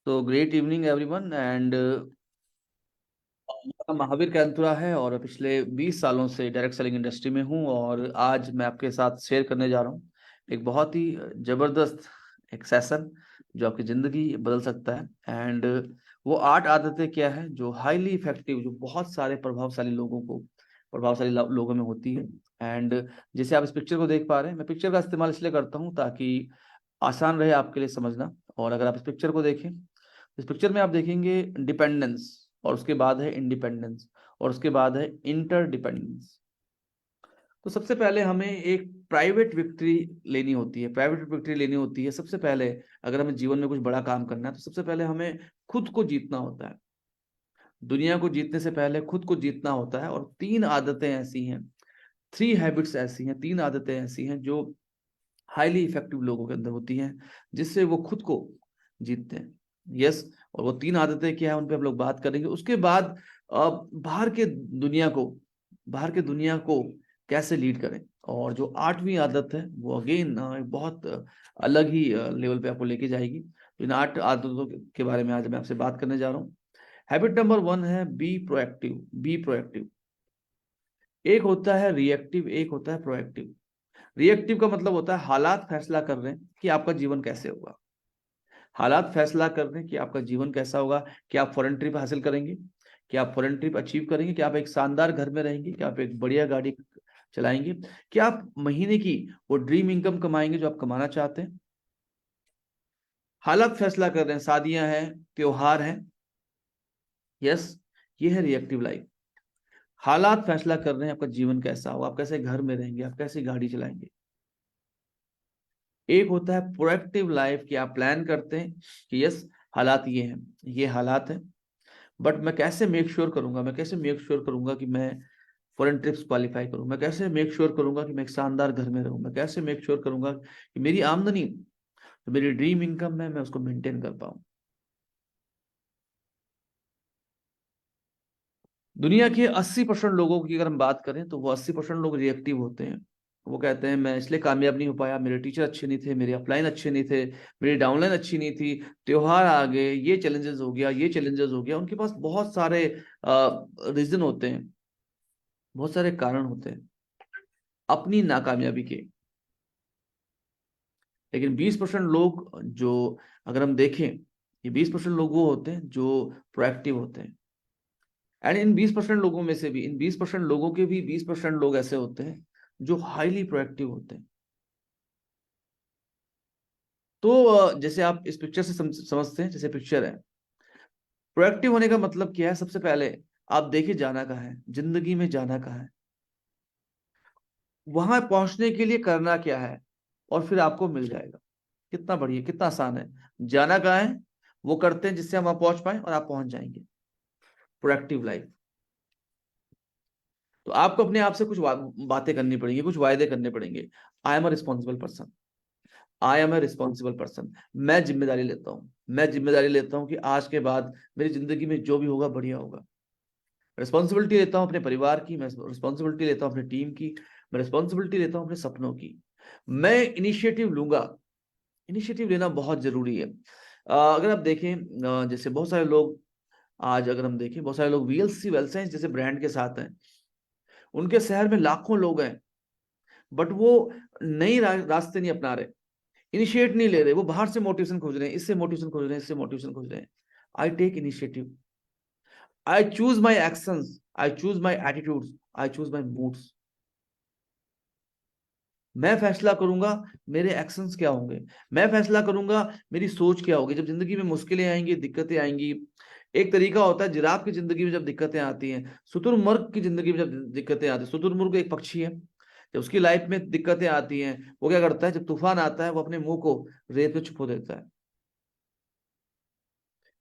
तो great evening everyone and मेरा महावीर कैंथुरा है और पिछले 20 सालों से डायरेक्ट सेलिंग इंडस्ट्री में हूं। और आज मैं आपके साथ शेयर करने जा रहा हूं एक बहुत ही जबरदस्त एक सेशन जो आपकी ज़िंदगी बदल सकता है। एंड वो 8 आदतें क्या है जो हाईली इफेक्टिव, जो बहुत सारे प्रभावशाली लोगों में होती है। एंड जैसे आप इस पिक्चर को देख पा रहे हैं, मैं पिक्चर का इस्तेमाल इसलिए करता हूं ताकि आसान रहे आपके लिए समझना। और अगर आप इस पिक्चर को देखें, इस पिक्चर में आप देखेंगे डिपेंडेंस, और उसके बाद है इंडिपेंडेंस, और उसके बाद है इंटरडिपेंडेंस। तो सबसे पहले हमें एक प्राइवेट विक्ट्री लेनी होती है। प्राइवेट विक्ट्री लेनी होती है सबसे पहले। अगर हमें जीवन में कुछ बड़ा काम करना है तो सबसे पहले हमें खुद को जीतना होता है। दुनिया को जीतने से पहले खुद को जीतना होता है। और 3 आदतें ऐसी हैं, 3 हैबिट्स ऐसी हैं, 3 आदतें ऐसी हैं जो हाईली इफेक्टिव लोगों के अंदर होती हैं, जिससे वो खुद को जीतते हैं। यस। और वो 3 आदतें क्या है उन पे हम लोग बात करेंगे। उसके बाद बाहर के दुनिया को कैसे लीड करें। और जो 8वीं आदत है वो अगेन बहुत अलग ही लेवल पे आपको लेके जाएगी। तो इन 8 आदतों के बारे में आज मैं आपसे बात करने जा रहा हूँ। हैबिट नंबर 1 है बी प्रोएक्टिव। Be proactive. एक होता है रिएक्टिव, एक होता है प्रोएक्टिव। रिएक्टिव का मतलब होता है हालात फैसला कर रहे हैं कि आपका जीवन कैसे होगा। हालात फैसला कर रहे हैं कि आपका जीवन कैसा होगा। क्या आप फॉरेन ट्रिप हासिल करेंगे, क्या आप फॉरेन ट्रिप अचीव करेंगे, क्या आप एक शानदार घर में रहेंगे, क्या आप एक बढ़िया गाड़ी चलाएंगे, क्या आप महीने की वो ड्रीम इनकम कमाएंगे जो आप कमाना चाहते हैं। हालात फैसला कर रहे हैं, शादियां हैं, त्योहार हैं। यस, ये है रिएक्टिव लाइफ। हालात फैसला कर रहे हैं आपका जीवन कैसा होगा, आप कैसे घर में रहेंगे, आप कैसे गाड़ी चलाएंगे। एक होता है प्रोएक्टिव लाइफ कि आप प्लान करते हैं कि यस, हालात ये हैं, ये हालात हैं, बट मैं कैसे मेक श्योर करूंगा, मैं कैसे मेक श्योर करूंगा कि मैं फॉरेन ट्रिप्स क्वालिफाई करूं, मैं कैसे मेक श्योर करूंगा कि मैं एक शानदार घर में रहूं, मैं कैसे मेक श्योर करूंगा कि मेरी आमदनी, जो मेरी ड्रीम इनकम है, मैं उसको मेंटेन कर पाऊं। दुनिया के 80% लोगों की अगर हम बात करें तो वो 80% लोग रिएक्टिव होते हैं। वो कहते हैं मैं इसलिए कामयाब नहीं हो पाया, मेरे टीचर अच्छे नहीं थे, मेरे अपलाइन अच्छे नहीं थे, मेरी डाउनलाइन अच्छी नहीं थी, त्योहार आ गए, ये चैलेंजेस हो गया, ये चैलेंजेस हो गया। उनके पास बहुत सारे रीजन होते हैं, बहुत सारे कारण होते हैं अपनी नाकामयाबी के। लेकिन 20% लोग जो, अगर हम देखें, ये 20% लोग वो होते हैं जो प्रोएक्टिव होते हैं। एंड इन 20% लोगों में से भी, इन 20% लोगों के भी 20% लोग ऐसे होते हैं जो हाईली प्रोएक्टिव होते हैं। तो जैसे आप इस पिक्चर से समझते हैं, जैसे पिक्चर है, प्रोएक्टिव होने का मतलब क्या है। सबसे पहले आप देखिए जाना कहाँ है, जिंदगी में जाना कहाँ है, वहां पहुंचने के लिए करना क्या है, और फिर आपको मिल जाएगा। कितना बढ़िया, कितना आसान है। जाना कहाँ है, वो करते हैं जिससे हम वहां पहुंच पाए और आप पहुंच जाएंगे। Proactive life. तो आपको अपने आप से कुछ बातें करनी पड़ेंगी, कुछ वायदे करने पड़ेंगे। I am a responsible person, I am a responsible person. मैं जिम्मेदारी लेता हूँ, मैं जिम्मेदारी लेता हूँ कि आज के बाद मेरी जिंदगी में जो भी होगा बढ़िया होगा। रिस्पॉन्सिबिलिटी लेता हूँ अपने परिवार की, मैं रिस्पॉन्सिबिलिटी लेता हूँ अपनी टीम की, मैं रिस्पॉन्सिबिलिटी लेता हूँ अपने सपनों की। मैं इनिशिएटिव लूंगा। इनिशिएटिव लेना बहुत जरूरी है। अगर आप देखें, जैसे बहुत सारे लोग, आज अगर हम देखें, बहुत सारे लोग वीएलसी वेलसाइंस जैसे ब्रांड के साथ हैं, उनके शहर में लाखों लोग हैं, बट वो नई रास्ते नहीं अपना रहे, इनिशिएट नहीं ले रहे। वो बाहर से मोटिवेशन खोज रहे हैं, इससे मोटिवेशन खोज रहे हैं, इससे मोटिवेशन खोज रहे हैं। I take initiative, I choose my actions, I choose my attitudes, I choose my moods. मैं फैसला करूंगा मेरे एक्शंस क्या होंगे, मैं फैसला करूंगा मेरी सोच क्या होगी। जब जिंदगी में मुश्किलें आएंगी, दिक्कतें आएंगी, एक तरीका होता है जिराफ की जिंदगी में जब दिक्कतें आती हैं, शुतुरमुर्ग की जिंदगी में जब दिक्कतें आती हैं, शुतुरमुर्ग एक पक्षी है, जब उसकी लाइफ में दिक्कतें आती हैं, वो क्या करता है, जब तूफान आता है वो अपने मुंह को रेत में छुपो देता है।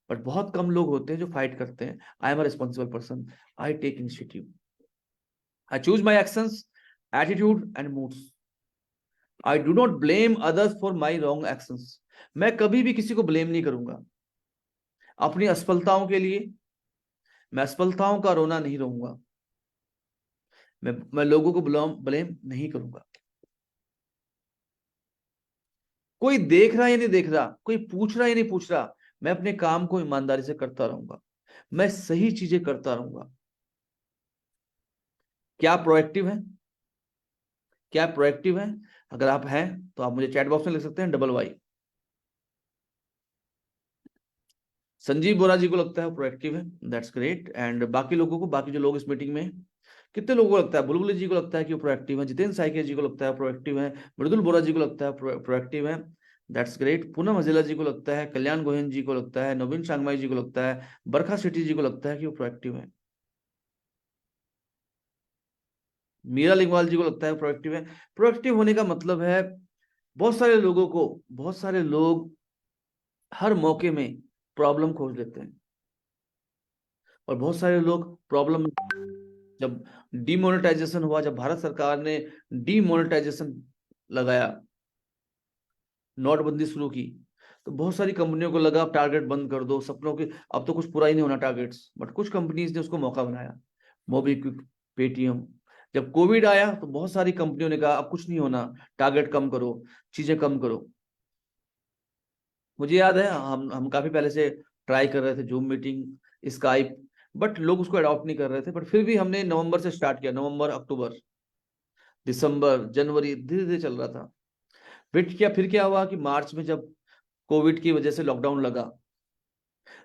बट बहुत कम लोग होते हैं जो फाइट करते हैं। I am a responsible person, I take initiative, I choose my actions, attitude and moods. I do not blame others for my wrong actions. मैं कभी भी किसी को ब्लेम नहीं करूंगा अपनी असफलताओं के लिए। मैं असफलताओं का रोना नहीं रहूंगा। मैं लोगों को ब्लेम नहीं करूंगा। कोई देख रहा है या नहीं देख रहा, कोई पूछ रहा है या नहीं पूछ रहा, मैं अपने काम को ईमानदारी से करता रहूंगा, मैं सही चीजें करता रहूंगा। क्या आप प्रोएक्टिव हैं? क्या आप प्रोएक्टिव हैं? अगर आप हैं तो आप मुझे चैट बॉक्स में लिख सकते हैं डबल वाई। संजीव बोरा जी को लगता है प्रोएक्टिव है, दैट्स ग्रेट। एंड बाकी लोगों को, बाकी जो लोग इस मीटिंग में हैं, कितने लोगों को लगता है? बुलबुल जी को लगता है कि वो प्रोएक्टिव है, जितेंद्र साइके जी को लगता है प्रोएक्टिव है, मृदुल बोरा जी को लगता है प्रोएक्टिव है, दैट्स ग्रेट। पूनम हजेला जी को लगता है, कल्याण गोहिन जी को लगता है, नवीन शांगमाई जी को लगता है, बरखा सेठी जी को लगता है कि वो प्रोएक्टिव है, मीरा लिंगवाल जी को लगता है प्रोएक्टिव है। प्रोएक्टिव होने का मतलब है, बहुत सारे लोगों को, बहुत सारे लोग हर मौके में प्रॉब्लम खोज लेते हैं, और बहुत सारे लोग प्रॉब्लम, जब डीमोनेटाइजेशन हुआ, जब भारत सरकार ने डीमोनेटाइजेशन लगाया, नोटबंदी शुरू की, तो बहुत सारी कंपनियों को लगा अब टारगेट बंद कर दो, सपनों के अब तो कुछ पूरा ही नहीं होना टारगेट्स, बट कुछ कंपनीज ने उसको मौका बनाया, मोबीक्विक, पेटीएम। जब कोविड आया तो बहुत सारी कंपनियों ने कहा अब कुछ नहीं होना, टारगेट कम करो, चीजें कम करो। मुझे याद है हम काफी पहले से ट्राई कर रहे थे जूम मीटिंग, स्काइप, बट लोग उसको अडॉप्ट नहीं कर रहे थे। बट फिर भी हमने नवंबर से स्टार्ट किया, नवंबर, अक्टूबर, दिसंबर, जनवरी, धीरे धीरे चल रहा था। फिर क्या हुआ कि मार्च में जब कोविड की वजह से लॉकडाउन लगा,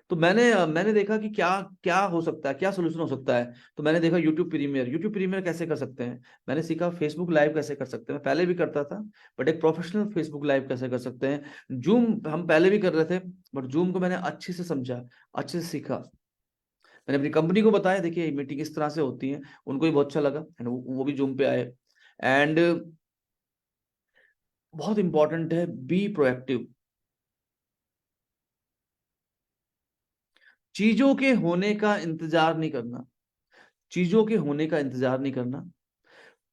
तो मैंने देखा कि क्या क्या हो सकता है, क्या सोल्यूशन हो सकता है। तो मैंने देखा यूट्यूब प्रीमियर कैसे कर सकते हैं। मैंने सीखा फेसबुक लाइव कैसे कर सकते हैं, मैं पहले भी करता था, बट एक प्रोफेशनल फेसबुक लाइव कैसे कर सकते हैं। जूम हम पहले भी कर रहे थे, बट जूम को मैंने अच्छे से समझा, अच्छे से सीखा। मैंने अपनी कंपनी को बताया, देखिए मीटिंग इस तरह से होती है, उनको भी बहुत अच्छा लगा, एंड वो भी जूम पे आए। एंड बहुत इंपॉर्टेंट है, बी प्रोएक्टिव। चीजों के होने का इंतजार नहीं करना, चीजों के होने का इंतजार नहीं करना,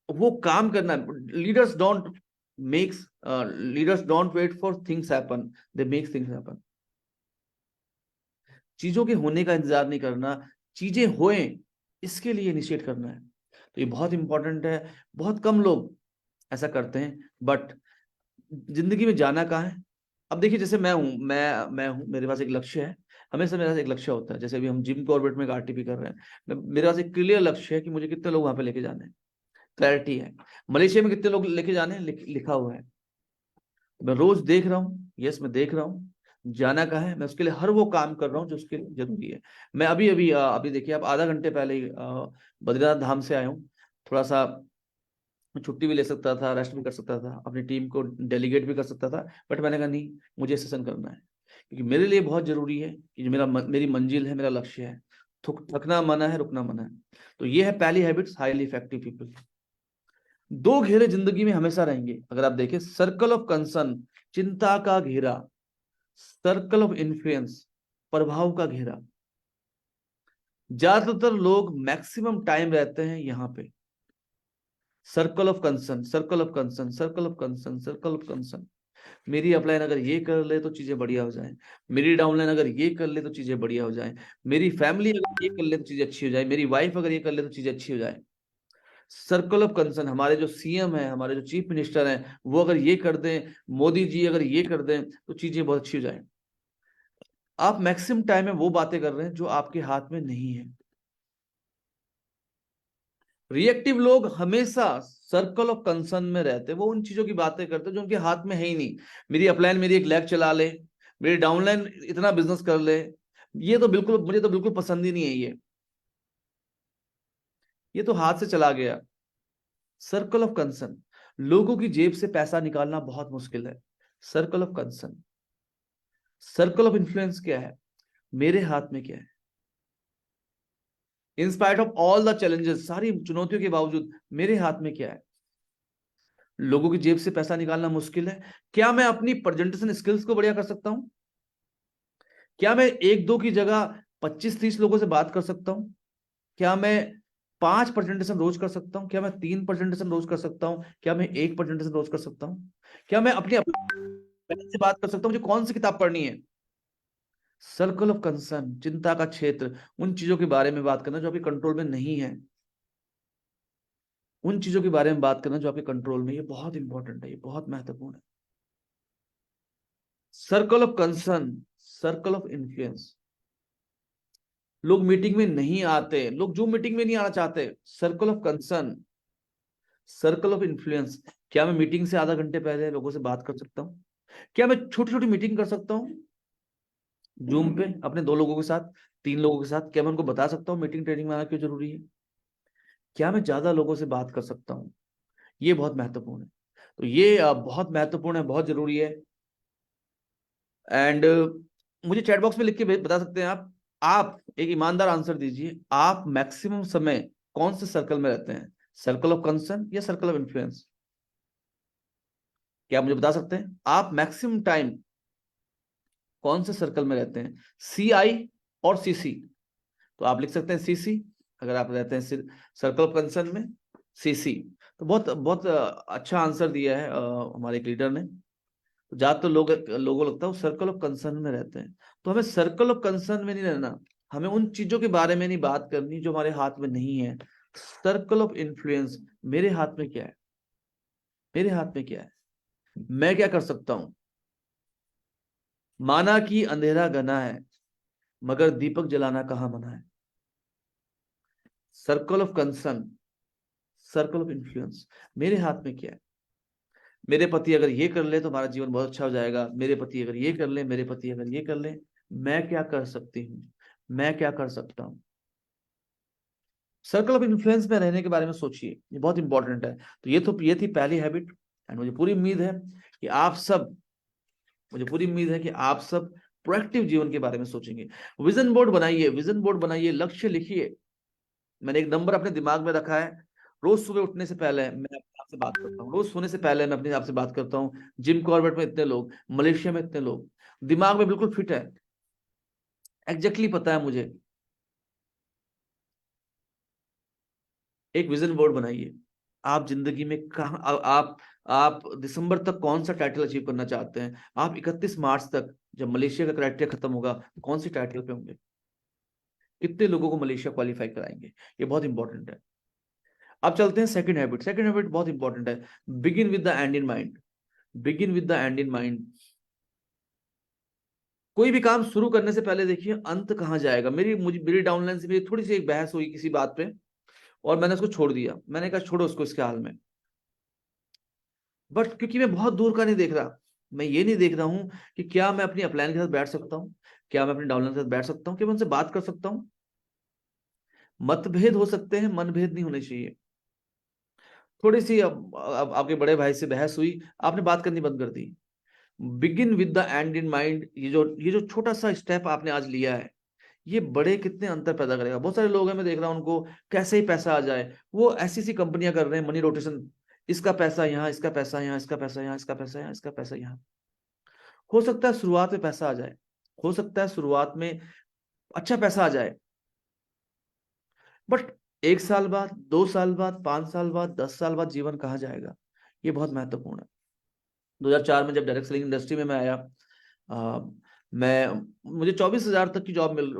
वो काम करना। Leaders don't makes leaders don't wait for things happen, they make things happen. चीजों के होने का इंतजार नहीं करना, चीजें होए इसके लिए इनिशिएट करना है। तो ये बहुत इंपॉर्टेंट है, बहुत कम लोग ऐसा करते हैं। बट जिंदगी में जाना कहाँ है? अब देखिए, जैसे मैं हूं, मेरे पास एक लक्ष्य है, हमेशा मेरे पास एक लक्ष्य होता है। जैसे अभी हम जिम कॉर्बेट में एक आरटीपी कर रहे हैं, मेरे पास एक क्लियर लक्ष्य है कि मुझे कितने लोग वहां पे लेके जाने हैं, क्लैरिटी है। मलेशिया में कितने लोग लेके जाने हैं, लिखा हुआ है। मैं रोज देख रहा हूँ, यस मैं देख रहा हूँ, जाना कहाँ है, मैं उसके लिए हर वो काम कर रहा हूँ जो उसके लिए जरूरी है। मैं अभी अभी अभी देखिए, आप आधा घंटे पहले ही बद्रीनाथ धाम से आया हूँ। थोड़ा सा छुट्टी भी ले सकता था, रेस्ट भी कर सकता था, अपनी टीम को डेलीगेट भी कर सकता था, बट मैंने कहा नहीं, मुझे सेशन करना है, क्योंकि मेरे लिए बहुत जरूरी है कि जो मेरी मंजिल है, मेरा लक्ष्य है। थकना मना है, रुकना मना है। तो ये है पहली हैबिट्स, हाईली इफेक्टिव पीपल। दो घेरे जिंदगी में हमेशा रहेंगे, अगर आप देखें, सर्कल ऑफ कंसर्न, चिंता का घेरा, सर्कल ऑफ इन्फ्लुएंस, प्रभाव का घेरा। ज्यादातर लोग मैक्सिमम टाइम रहते हैं यहां पे, circle of concern, circle of concern, circle of concern, circle of concern. मेरी अपलाइन अगर ये कर ले तो चीजें बढ़िया हो जाए, मेरी डाउनलाइन अगर ये कर ले तो चीजें बढ़िया हो जाए, मेरी फैमिली अगर ये कर ले तो चीजें अच्छी हो जाए, मेरी वाइफ अगर ये कर ले तो चीजें अच्छी हो जाए। सर्कल ऑफ कंसर्न, हमारे जो सीएम है, हमारे जो चीफ मिनिस्टर हैं, वो अगर ये कर दें, मोदी जी अगर ये कर दें तो चीजें बहुत अच्छी हो जाए। आप मैक्सिमम टाइम में वो बातें कर रहे हैं जो आपके हाथ में नहीं है। रिएक्टिव लोग हमेशा सर्कल ऑफ कंसर्न में रहते हैं, वो उन चीजों की बातें करते हैं जो उनके हाथ में है ही नहीं। मेरी अपलाइन मेरी एक लैब चला ले, मेरी डाउनलाइन इतना बिजनेस कर ले, ये तो बिल्कुल, मुझे तो बिल्कुल पसंद ही नहीं है, ये तो हाथ से चला गया। सर्कल ऑफ कंसर्न, लोगों की जेब से पैसा निकालना बहुत मुश्किल है, circle of concern. Circle of influence क्या है? मेरे हाथ में क्या है? In spite of all the challenges, सारी चुनौतियों के बावजूद मेरे हाथ में क्या है? लोगों की जेब से पैसा निकालना मुश्किल है, क्या मैं अपनी प्रेजेंटेशन स्किल्स को बढ़िया कर सकता हूं? क्या मैं एक दो की जगह 25-30 लोगों से बात कर सकता हूं? क्या मैं 5 प्रेजेंटेशन रोज कर सकता हूं? क्या मैं 3 प्रेजेंटेशन रोज कर सकता हूं? क्या मैं 1 प्रेजेंटेशन रोज कर सकता हूं? क्या मैं अपने से बात कर सकता हूं, मुझे कौन सी किताब पढ़नी है? सर्कल ऑफ कंसर्न, चिंता का क्षेत्र, उन चीजों के बारे में बात करना जो आपके कंट्रोल में नहीं है, उन चीजों के बारे में बात करना जो आपके कंट्रोल में, ये बहुत इंपॉर्टेंट है, ये बहुत महत्वपूर्ण है। Circle of concern, circle of influence. लोग मीटिंग में नहीं आते, लोग जो मीटिंग में नहीं आना चाहते। Circle of concern, circle of influence. क्या मैं मीटिंग से आधा घंटे पहले लोगों से बात कर सकता हूँ? क्या मैं छोटी छोटी मीटिंग कर सकता हूँ जूम पे अपने 2 लोगों के साथ, 3 लोगों के साथ? क्या मैं उनको बता सकता हूँ मीटिंग ट्रेनिंग में आना क्यों जरूरी है? क्या मैं ज्यादा लोगों से बात कर सकता हूँ? ये बहुत महत्वपूर्ण है। तो ये बहुत महत्वपूर्ण है, बहुत जरूरी है। एंड मुझे चैट बॉक्स में लिख के बता सकते हैं आप एक ईमानदार आंसर दीजिए। आप मैक्सिमम समय कौन से सर्कल में रहते हैं, सर्कल ऑफ कंसर्न या सर्कल ऑफ इन्फ्लुएंस? क्या आप मुझे बता सकते हैं आप मैक्सिमम टाइम कौन से सर्कल में रहते हैं, CI और CC? तो आप लिख सकते हैं CC अगर आप रहते हैं सर्कल ऑफ कंसर्न में, CC। तो बहुत बहुत अच्छा आंसर दिया है हमारे एक लीडर ने। ज्यादातर लोगों लगता है वो सर्कल ऑफ कंसर्न में रहते हैं। तो हमें सर्कल ऑफ कंसर्न में नहीं रहना, हमें उन चीजों के बारे में नहीं बात करनी जो हमारे हाथ में नहीं है। सर्कल ऑफ इन्फ्लुएंस, मेरे हाथ में क्या है, मेरे हाथ में क्या है, मैं क्या कर सकता हूं? माना कि अंधेरा घना है मगर दीपक जलाना कहाँ मना है। Circle of concern, circle of influence, मेरे हाथ में क्या है? मेरे पति अगर ये कर ले तो हमारा जीवन बहुत अच्छा हो जाएगा, मेरे पति अगर ये कर ले, मेरे पति अगर ये कर ले, मैं क्या कर सकती हूँ, मैं क्या कर सकता हूँ? सर्कल ऑफ इन्फ्लुएंस में रहने के बारे में सोचिए, ये बहुत इंपॉर्टेंट है। तो ये थी पहली हैबिट। एंड मुझे पूरी उम्मीद है कि आप सब, मुझे पूरी उम्मीद है कि आप सब प्रोएक्टिव जीवन के बारे में सोचेंगे। विजन बोर्ड बनाइए, विजन बोर्ड बनाइए, लक्ष्य लिखिए। मैंने एक नंबर अपने दिमाग में रखा है, रोज सुबह उठने से पहले मैं अपने आप से बात करता हूँ, रोज सोने से पहले मैं अपने आप से बात करता हूँ। जिम कॉर्बेट में इतने लोग, मलेशिया में इतने लोग, दिमाग में बिल्कुल फिट है, एग्जैक्टली पता है मुझे। एक विजन बोर्ड बनाइए। आप जिंदगी में कहा आप दिसंबर तक कौन सा टाइटल अचीव करना चाहते हैं? आप 31 मार्च तक जब मलेशिया का क्राइटेरिया खत्म होगा तो कौन सी टाइटल पे होंगे? कितने लोगों को मलेशिया क्वालिफाई कराएंगे? ये बहुत इंपॉर्टेंट है। अब चलते हैं सेकंड हैबिट। सेकंड हैबिट बहुत इंपॉर्टेंट है, begin with the end in mind. Begin with the end in mind. कोई भी काम शुरू करने से पहले देखिए अंत कहां जाएगा। मेरी डाउनलाइन से मेरी थोड़ी सी एक बहस हुई किसी बात पे और मैंने उसको छोड़ दिया, मैंने कहा छोड़ो उसको इसके हाल में। बट क्योंकि मैं बहुत दूर का नहीं देख रहा, मैं ये नहीं देख रहा हूं कि क्या मैं अपनी अपलाइन के साथ बैठ सकता हूँ, क्या मैं अपनी डाउनलाइन के साथ बैठ सकता हूँ, क्या मैं उनसे बात कर सकता हूँ। मतभेद हो सकते हैं, मनभेद नहीं होने चाहिए। थोड़ी सी अब आपके बड़े भाई से बहस हुई, आपने बात करनी बंद कर दी। Begin with the end in mind. ये जो छोटा सा स्टेप आपने आज लिया है, ये बड़े कितने अंतर पैदा करेगा। बहुत सारे लोग हैं, मैं देख रहा हूं उनको कैसे ही पैसा आ जाए, वो ऐसी सी कंपनियां कर रहे हैं, मनी रोटेशन, इसका पैसा यहाँ, इसका पैसा यहाँ, इसका पैसा यहाँ, इसका पैसा यहाँ, इसका पैसा यहाँ। हो सकता है शुरुआत में पैसा आ जाए, हो सकता है शुरुआत में अच्छा पैसा आ जाए, बट 1 साल बाद, 2 साल बाद, 5 साल बाद, 10 साल बाद जीवन कहाँ जाएगा? ये बहुत महत्वपूर्ण है। 2004 में जब डायरेक्ट सेलिंग इंडस्ट्री में मैं आया, आ, मैं मुझे 24,000 तक की जॉब मिल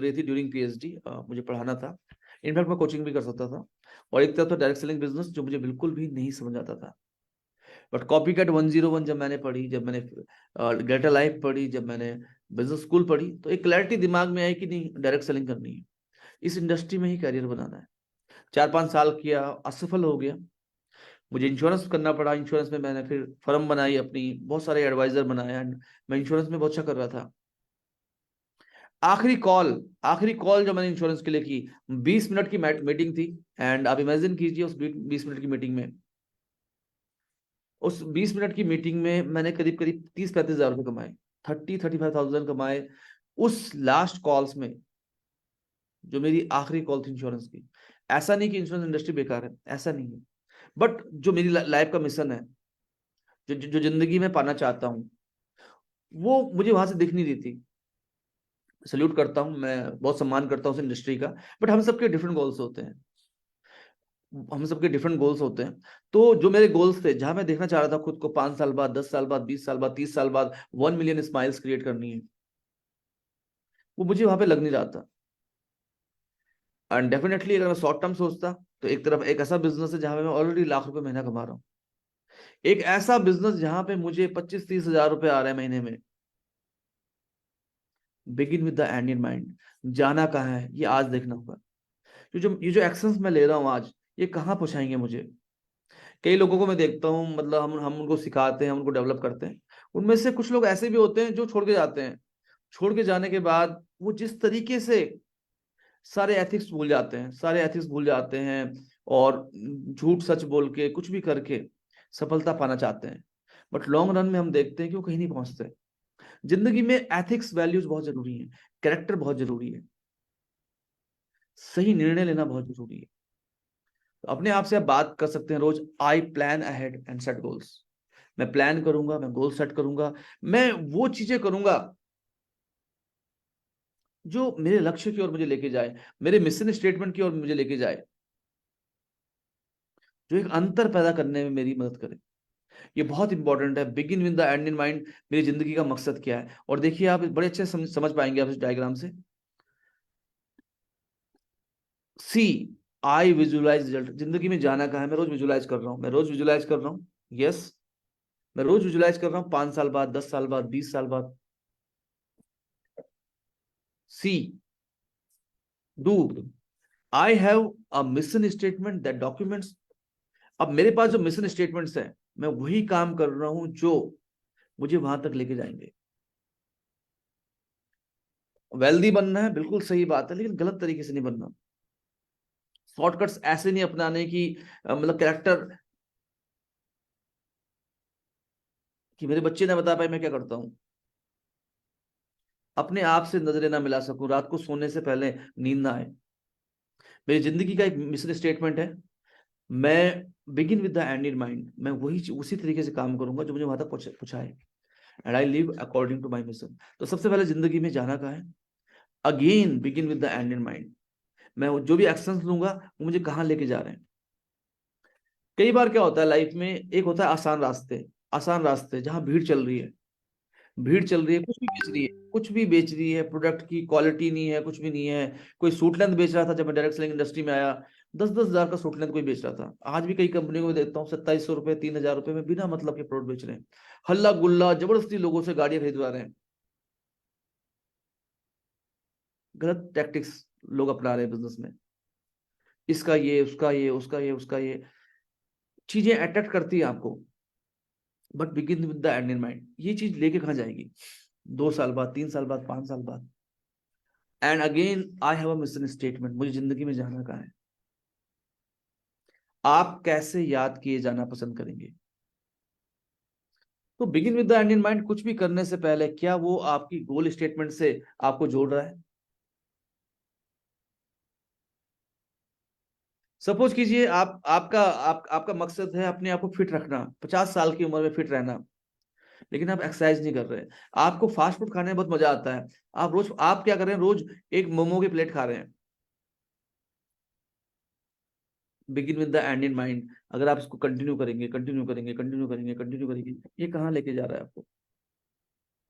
रही थी ड्यूरिंग PhD। मुझे पढ़ाना था, इनफैक्ट मैं कोचिंग भी कर सकता था। और एक तरफ तो डायरेक्ट सेलिंग बिजनेस जो मुझे बिल्कुल भी नहीं समझ आता था। बट कॉपी कैट 101 जब मैंने पढ़ी, जब मैंने ग्रेटर लाइफ पढ़ी, जब मैंने बिजनेस स्कूल पढ़ी, तो एक क्लैरिटी दिमाग में आई कि नहीं, डायरेक्ट सेलिंग करनी है, इस इंडस्ट्री में ही करियर बनाना है। 4-5 साल किया, असफल हो गया। मुझे इंश्योरेंस करना पड़ा, इंश्योरेंस में मैंने फिर फर्म बनाई अपनी, बहुत सारे एडवाइजर बनाए एंड मैं इंश्योरेंस में बहुत अच्छा कर रहा था। आखिरी कॉल, आखिरी कॉल जो मैंने इंश्योरेंस के लिए की, 20 मिनट की मीटिंग थी। एंड आप इमेजिन कीजिए उस 20 मिनट की मीटिंग में, उस 20 मिनट की मीटिंग में मैंने करीब करीब 30-35 हजार रुपये कमाए, 30-35 थाउजेंड कमाए उस लास्ट कॉल्स में, जो मेरी आखिरी कॉल थी इंश्योरेंस की। ऐसा नहीं कि इंश्योरेंस इंडस्ट्री बेकार है, ऐसा नहीं है, बट जो मेरी लाइफ का मिशन है, जो जिंदगी में पाना चाहता हूँ, वो मुझे वहां से दिख नहीं रही थी। सल्यूट करता हूँ, मैं बहुत सम्मान करता हूँ उस इंडस्ट्री का, बट हम सबके डिफरेंट गोल्स होते हैं, हम सबके डिफरेंट गोल्स होते हैं। तो जो मेरे गोल्स थे, जहां मैं देखना चाह रहा था खुद को 5 साल बाद, 10 साल बाद, 20 साल बाद, 30 साल बाद 1 मिलियन स्माइल्स क्रिएट करनी है, वो मुझे वहां पे लग नहीं रहा था। एंड डेफिनेटली अगर मैं शॉर्ट टर्म सोचता, तो एक तरफ एक ऐसा बिजनेस है जहां पे मैं ऑलरेडी लाख रुपए महीना कमा रहा हूँ, एक ऐसा बिजनेस जहां पे मुझे 25-30 हजार रुपए आ रहे हैं महीने में, begin with the end in mind. जाना कहाँ है ये आज देखना होगा। ये जो एक्शंस मैं ले रहा हूँ आज, ये कहाँ पहुंचाएंगे मुझे। कई लोगों को मैं देखता हूँ, मतलब हम उनको सिखाते हैं, हम उनको डेवलप करते हैं। उनमें से कुछ लोग ऐसे भी होते हैं जो छोड़ के जाते हैं। छोड़ के जाने के बाद वो जिस तरीके से सारे एथिक्स भूल जाते हैं, सारे एथिक्स भूल जाते हैं, और झूठ सच बोल के कुछ भी करके सफलता पाना चाहते हैं। बट लॉन्ग रन में हम देखते हैं कि वो कहीं नहीं पहुंचते। जिंदगी में एथिक्स वैल्यूज बहुत जरूरी है, कैरेक्टर बहुत जरूरी है, सही निर्णय लेना बहुत जरूरी है। तो अपने आप से आप बात कर सकते हैं रोज, I plan ahead and set goals. मैं प्लान करूंगा, मैं गोल सेट करूंगा, मैं वो चीजें करूंगा जो मेरे लक्ष्य की ओर मुझे लेके जाए, मेरे मिशन स्टेटमेंट की ओर मुझे लेके जाए, जो एक अंतर पैदा करने में मेरी मदद करे। ये बहुत इंपॉर्टेंट है। Begin with the end in mind. मेरी जिंदगी का मकसद क्या है, और देखिए आप बड़े अच्छे से समझ पाएंगे आप इस डायग्राम से। सी, आई विजुअलाइज रिजल्ट। जिंदगी में जाना कहाँ है, मैं रोज विजुअलाइज कर रहा हूँ, मैं रोज विजुअलाइज कर रहा हूँ। यस, मैं रोज विजुअलाइज कर रहा हूँ, 5 साल बाद, 10 साल बाद, 20 साल बाद। See, do, I have a mission statement that documents. अब मेरे पास जो मिशन स्टेटमेंट्स है, मैं वही काम कर रहा हूं जो मुझे वहां तक लेके जाएंगे। वेल्दी बनना है, बिल्कुल सही बात है, लेकिन गलत तरीके से नहीं बनना। शॉर्टकट्स ऐसे नहीं अपनाने की, मतलब कैरेक्टर, कि मेरे बच्चे ना बता पाए मैं क्या करता हूं, अपने आप से नजरें ना मिला सकूं, रात को सोने से पहले नींद ना आए। मेरी जिंदगी का एक मिशन स्टेटमेंट है, मैं begin with the end in mind. मैं वही उसी तरीके से काम करूंगा जो मुझे वहां तक पहुंचाए, and I live according to my mission. तो सबसे पहले जिंदगी में जाना कहाँ है, again begin with the end in mind. मैं जो भी एक्शंस लूंगा वो मुझे कहाँ लेके जा रहे हैं। कई बार क्या होता है लाइफ में, एक होता है आसान रास्ते, आसान रास्ते जहां भीड़ चल रही है, भीड़ चल रही है, कुछ भी बेच रही है, कुछ भी बेच रही है, प्रोडक्ट की क्वालिटी नहीं है, कुछ भी नहीं है। कोई सूट लेंथ बेच रहा था जब मैं डायरेक्ट सेलिंग इंडस्ट्री में आया, 10-10 हजार का सूट लेंथ कोई बेच रहा था। आज भी कई कंपनियों को देखता हूँ 2700 रुपए, 3000 रुपए में बिना मतलब के प्रोडक्ट बेच रहे हैं। हल्ला गुल्ला जबरदस्ती लोगों से गाड़ियां खरीदवा रहे हैं। गलत टैक्टिक्स लोग अपना रहे हैं बिजनेस में। इसका ये, उसका ये, उसका ये, उसका ये, चीजें अट्रैक्ट करती है आपको। But begin with the end in mind. ये चीज लेके कहाँ जाएगी, 2 साल बाद, 3 साल बाद, 5 साल बाद। And again I have a mission statement. मुझे जिंदगी में जाना कहाँ है। आप कैसे याद किए जाना पसंद करेंगे। तो begin with the end in mind कुछ भी करने से पहले क्या वो आपकी गोल स्टेटमेंट से आपको जोड़ रहा है। सपोज कीजिए आपका मकसद है अपने आप को फिट रखना, 50 साल की उम्र में फिट रहना, लेकिन आप एक्सरसाइज नहीं कर रहे हैं। आपको फास्ट फूड खाने में बहुत मजा आता है, आप क्या कर रहे हैं, रोज एक मोमो की प्लेट खा रहे हैं। Begin with the end in mind. अगर आप इसको कंटिन्यू करेंगे, कंटिन्यू करेंगे, कंटिन्यू करेंगे, कंटिन्यू करेंगे, ये कहाँ लेके जा रहा है आपको।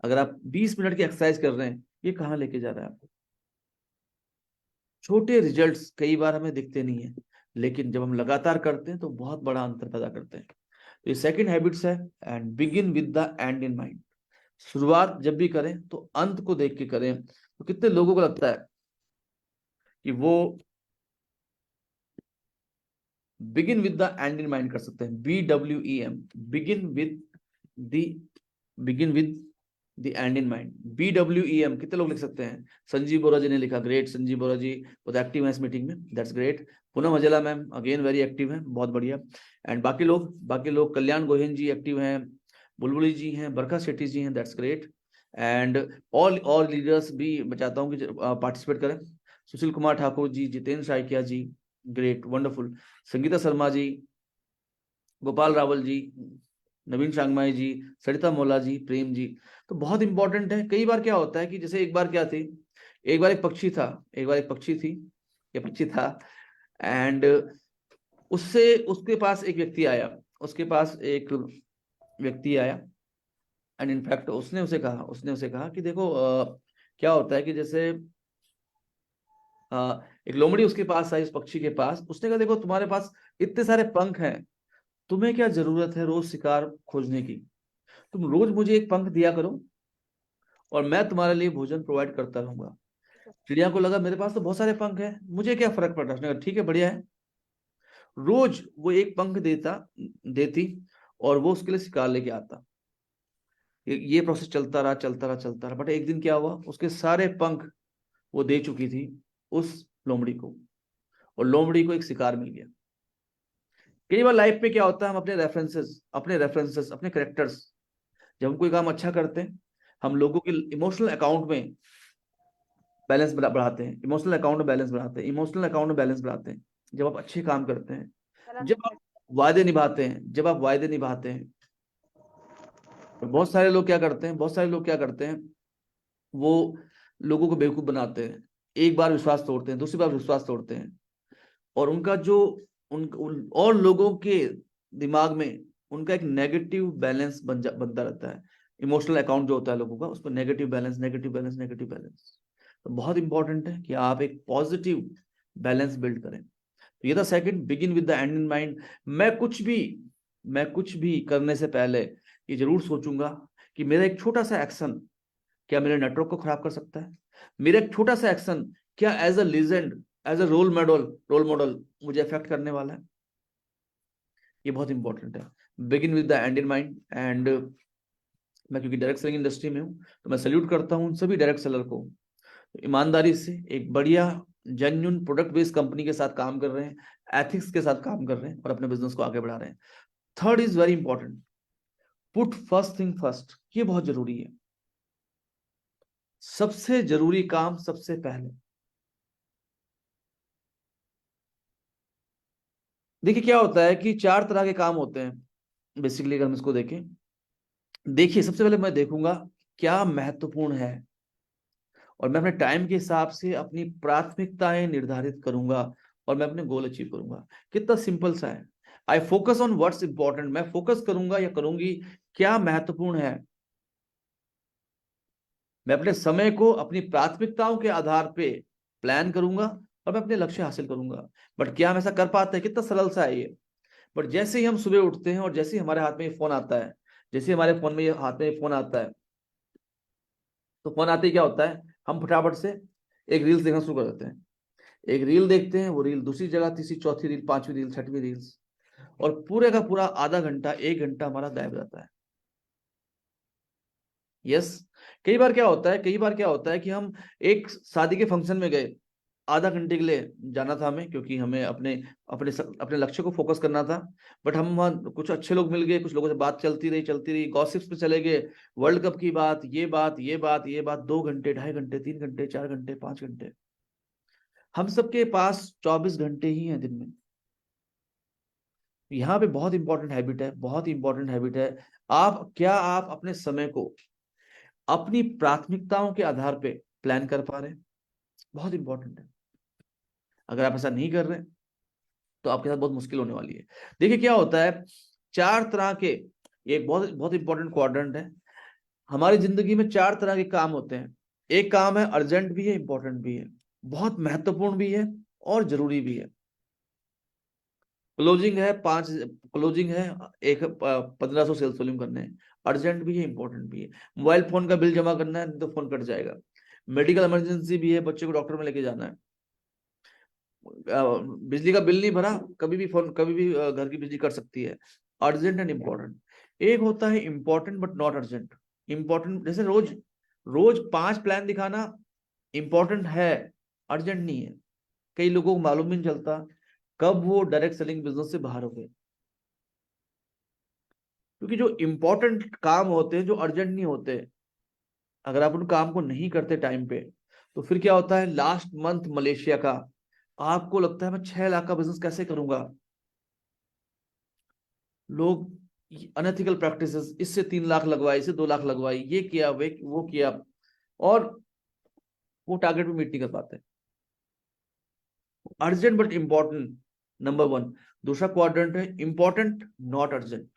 अगर आप 20 मिनट की एक्सरसाइज कर रहे हैं, ये कहाँ लेके जा रहा है आपको। छोटे रिजल्ट्स कई बार हमें दिखते नहीं है, लेकिन जब हम लगातार करते हैं तो बहुत बड़ा अंतर पैदा करते हैं। तो ये सेकंड हैबिट्स है, and begin with the end in mind. शुरुआत जब भी करें तो अंत को देख के करें। तो कितने लोगों को लगता है कि वो begin with the end in mind कर सकते हैं, BWEM, begin with the begin with the end in mind, BWEM। कितने लोग लिख सकते हैं। संजीव बोरा जी ने लिखा, ग्रेट संजीव बोरा जी, बहुत एक्टिव है इस मीटिंग में, that's great. Poonam Hajela ma'am again very active है, बहुत बढ़िया। एंड बाकी लोग कल्याण गोहिन जी एक्टिव हैं, बुलबुली जी हैं, बरखा शेट्टी जी हैं, that's great. And all leaders भी मैं चाहता हूँ कि पार्टिसिपेट करें। सुशील कुमार ठाकुर जी, जितेंद्र साइकिया जी, ग्रेट, वंडरफुल। संगीता शर्मा जी, गोपाल रावल जी, नवीन शांगमाई जी, सरिता मोला जी, प्रेम जी। तो बहुत इंपॉर्टेंट है। कई बार क्या होता है कि जैसे एक बार क्या थी, एक बार एक पक्षी था, एक बार एक पक्षी थी, ये पक्षी था, एंड उससे उसके पास एक व्यक्ति आया, उसके पास एक व्यक्ति आया, एंड इनफैक्ट उसने उसे कहा कि देखो क्या होता है कि जैसे एक लोमड़ी उसके पास आई, उस पक्षी के पास, उसने कहा देखो तुम्हारे पास इतने सारे पंख हैं, तुम्हें क्या जरूरत है रोज शिकार खोजने की। तुम रोज मुझे एक पंख दिया करो, और मैं तुम्हारे लिए भोजन प्रोवाइड करता रहूंगा। चिड़िया को लगा मेरे पास तो बहुत सारे पंख हैं, मुझे क्या फर्क पड़ रहा है। उसने कहा ठीक है, बढ़िया है। रोज वो एक पंख देती और वो उसके लिए शिकार लेके आता। ये प्रोसेस चलता रहा चलता रहा चलता रहा। बट एक दिन क्या हुआ, उसके सारे पंख वो दे चुकी थी उस लोमड़ी को, और लोमड़ी को एक शिकार मिल गया। कई बार लाइफ में क्या होता है, हम अपने रेफरेंसेस अपने करेक्टर्स, जब हम कोई काम अच्छा करते हैं, हम लोगों के इमोशनल अकाउंट में बैलेंस बढ़ाते हैं, इमोशनल अकाउंट में बैलेंस बढ़ाते हैं जब आप अच्छे काम करते हैं, जब आप वायदे निभाते हैं। और बहुत सारे लोग क्या करते हैं, वो लोगों को बेवकूफ बनाते हैं, एक बार विश्वास तोड़ते हैं, दूसरी बार विश्वास तोड़ते हैं, और उनका जो और लोगों के दिमाग में उनका एक नेगेटिव बैलेंस बनता रहता है। इमोशनल अकाउंट जो होता है लोगों का, उस पर negative balance, negative balance, negative balance. तो बहुत इंपॉर्टेंट है कि आप एक पॉजिटिव बैलेंस बिल्ड करें। तो ये था second, begin with the end in mind. मैं कुछ भी करने से पहले ये जरूर सोचूंगा कि मेरा एक छोटा सा एक्शन क्या मेरे नेटवर्क को खराब कर सकता है। मेरा एक छोटा सा एक्शन क्या as a legend, as a role model मुझे अफेक्ट करने वाला है। ये बहुत इंपॉर्टेंट है, begin with the end in mind. And मैं क्योंकि डायरेक्ट सेलिंग इंडस्ट्री में हूं, तो मैं सल्यूट करता हूं सभी डायरेक्ट सेलर को, ईमानदारी से एक बढ़िया जेन्युइन प्रोडक्ट बेस्ड कंपनी के साथ काम कर रहे हैं, एथिक्स के साथ काम कर रहे हैं और अपने बिजनेस को आगे बढ़ा रहे हैं। Third is very important, put first thing first. ये बहुत जरूरी है, सबसे जरूरी काम सबसे पहले। देखिए क्या होता है कि चार तरह के काम होते हैं बेसिकली, अगर हम इसको देखें। देखिए सबसे पहले मैं देखूंगा क्या महत्वपूर्ण है, और मैं अपने टाइम के हिसाब से अपनी प्राथमिकताएं निर्धारित करूंगा और मैं अपने गोल अचीव करूंगा। कितना सिंपल सा है। I focus on what's important. मैं फोकस करूंगा या करूंगी क्या महत्वपूर्ण है। मैं अपने समय को अपनी प्राथमिकताओं के आधार पे प्लान करूंगा और मैं अपने लक्ष्य हासिल करूंगा। बट क्या हम ऐसा कर पाते हैं? कितना सरल सा है ये। बट जैसे ही हम सुबह उठते हैं और जैसे ही हमारे हाथ में ये फोन आता है, जैसे हमारे फोन में ये हाथ में ये फोन आता है, तो फोन आते ही क्या होता है, हम फटाफट से एक रील्स देखना शुरू कर देते हैं। एक रील देखते हैं, वो रील दूसरी जगह, तीसरी, चौथी रील, पांचवी रील, छठवीं रील्स, और पूरे का पूरा आधा घंटा, एक घंटा हमारा गायब जाता है। यस। कई बार क्या होता है कि हम एक शादी के फंक्शन में गए, आधा घंटे के लिए जाना था हमें, क्योंकि हमें अपने अपने अपने लक्ष्य को फोकस करना था। बट हम वहाँ कुछ अच्छे लोग मिल गए, कुछ लोगों से बात चलती रही, गॉसिप्स पे चले गए, वर्ल्ड कप की बात, ये बात 2 घंटे, 2.5 घंटे, 3 घंटे, 4 घंटे, 5 घंटे। हम सबके पास 24 घंटे ही हैं दिन में। यहाँ पे बहुत इंपॉर्टेंट हैबिट है। आप अपने समय को अपनी प्राथमिकताओं के आधार पे प्लान कर पा रहे हैं? बहुत इंपॉर्टेंट है। अगर आप ऐसा नहीं कर रहे तो आपके साथ बहुत मुश्किल होने वाली है। देखिए क्या होता है, चार तरह के, ये एक बहुत बहुत इंपॉर्टेंट क्वाड्रेंट है। हमारी जिंदगी में चार तरह के काम होते हैं। एक काम है अर्जेंट भी है, इंपॉर्टेंट भी है, बहुत महत्वपूर्ण भी है और जरूरी भी है। क्लोजिंग है, एक 1500 सेल्स वॉल्यूम करने हैं, अर्जेंट भी है, इंपॉर्टेंट भी है। मोबाइल फोन का बिल जमा करना है, तो फोन कट जाएगा। मेडिकल इमरजेंसी भी है, बच्चे को डॉक्टर में लेके जाना है। बिजली का बिल नहीं भरा, कभी भी घर की बिजली कट सकती है। Urgent and important. एक होता है important but not urgent. Important जैसे रोज रोज 5 प्लान दिखाना इंपॉर्टेंट है, अर्जेंट नहीं है। कई लोगों को मालूम भी नहीं चलता कब वो डायरेक्ट सेलिंग बिजनेस से बाहर हो गए, क्योंकि जो इंपॉर्टेंट काम होते हैं, जो अर्जेंट नहीं होते, अगर आप उन काम को नहीं करते टाइम पे, तो फिर क्या होता है, लास्ट मंथ मलेशिया का, आपको लगता है मैं 6 लाख का बिजनेस कैसे करूंगा। लोग अनएथिकल प्रैक्टिसेस, इससे 3 लाख लगवाए, इससे 2 लाख लगवाई, ये किया, वे वो किया, और वो टारगेट भी मीट नहीं कर पाते। Urgent but important, number 1। दूसरा क्वाड्रेंट है इंपॉर्टेंट नॉट अर्जेंट।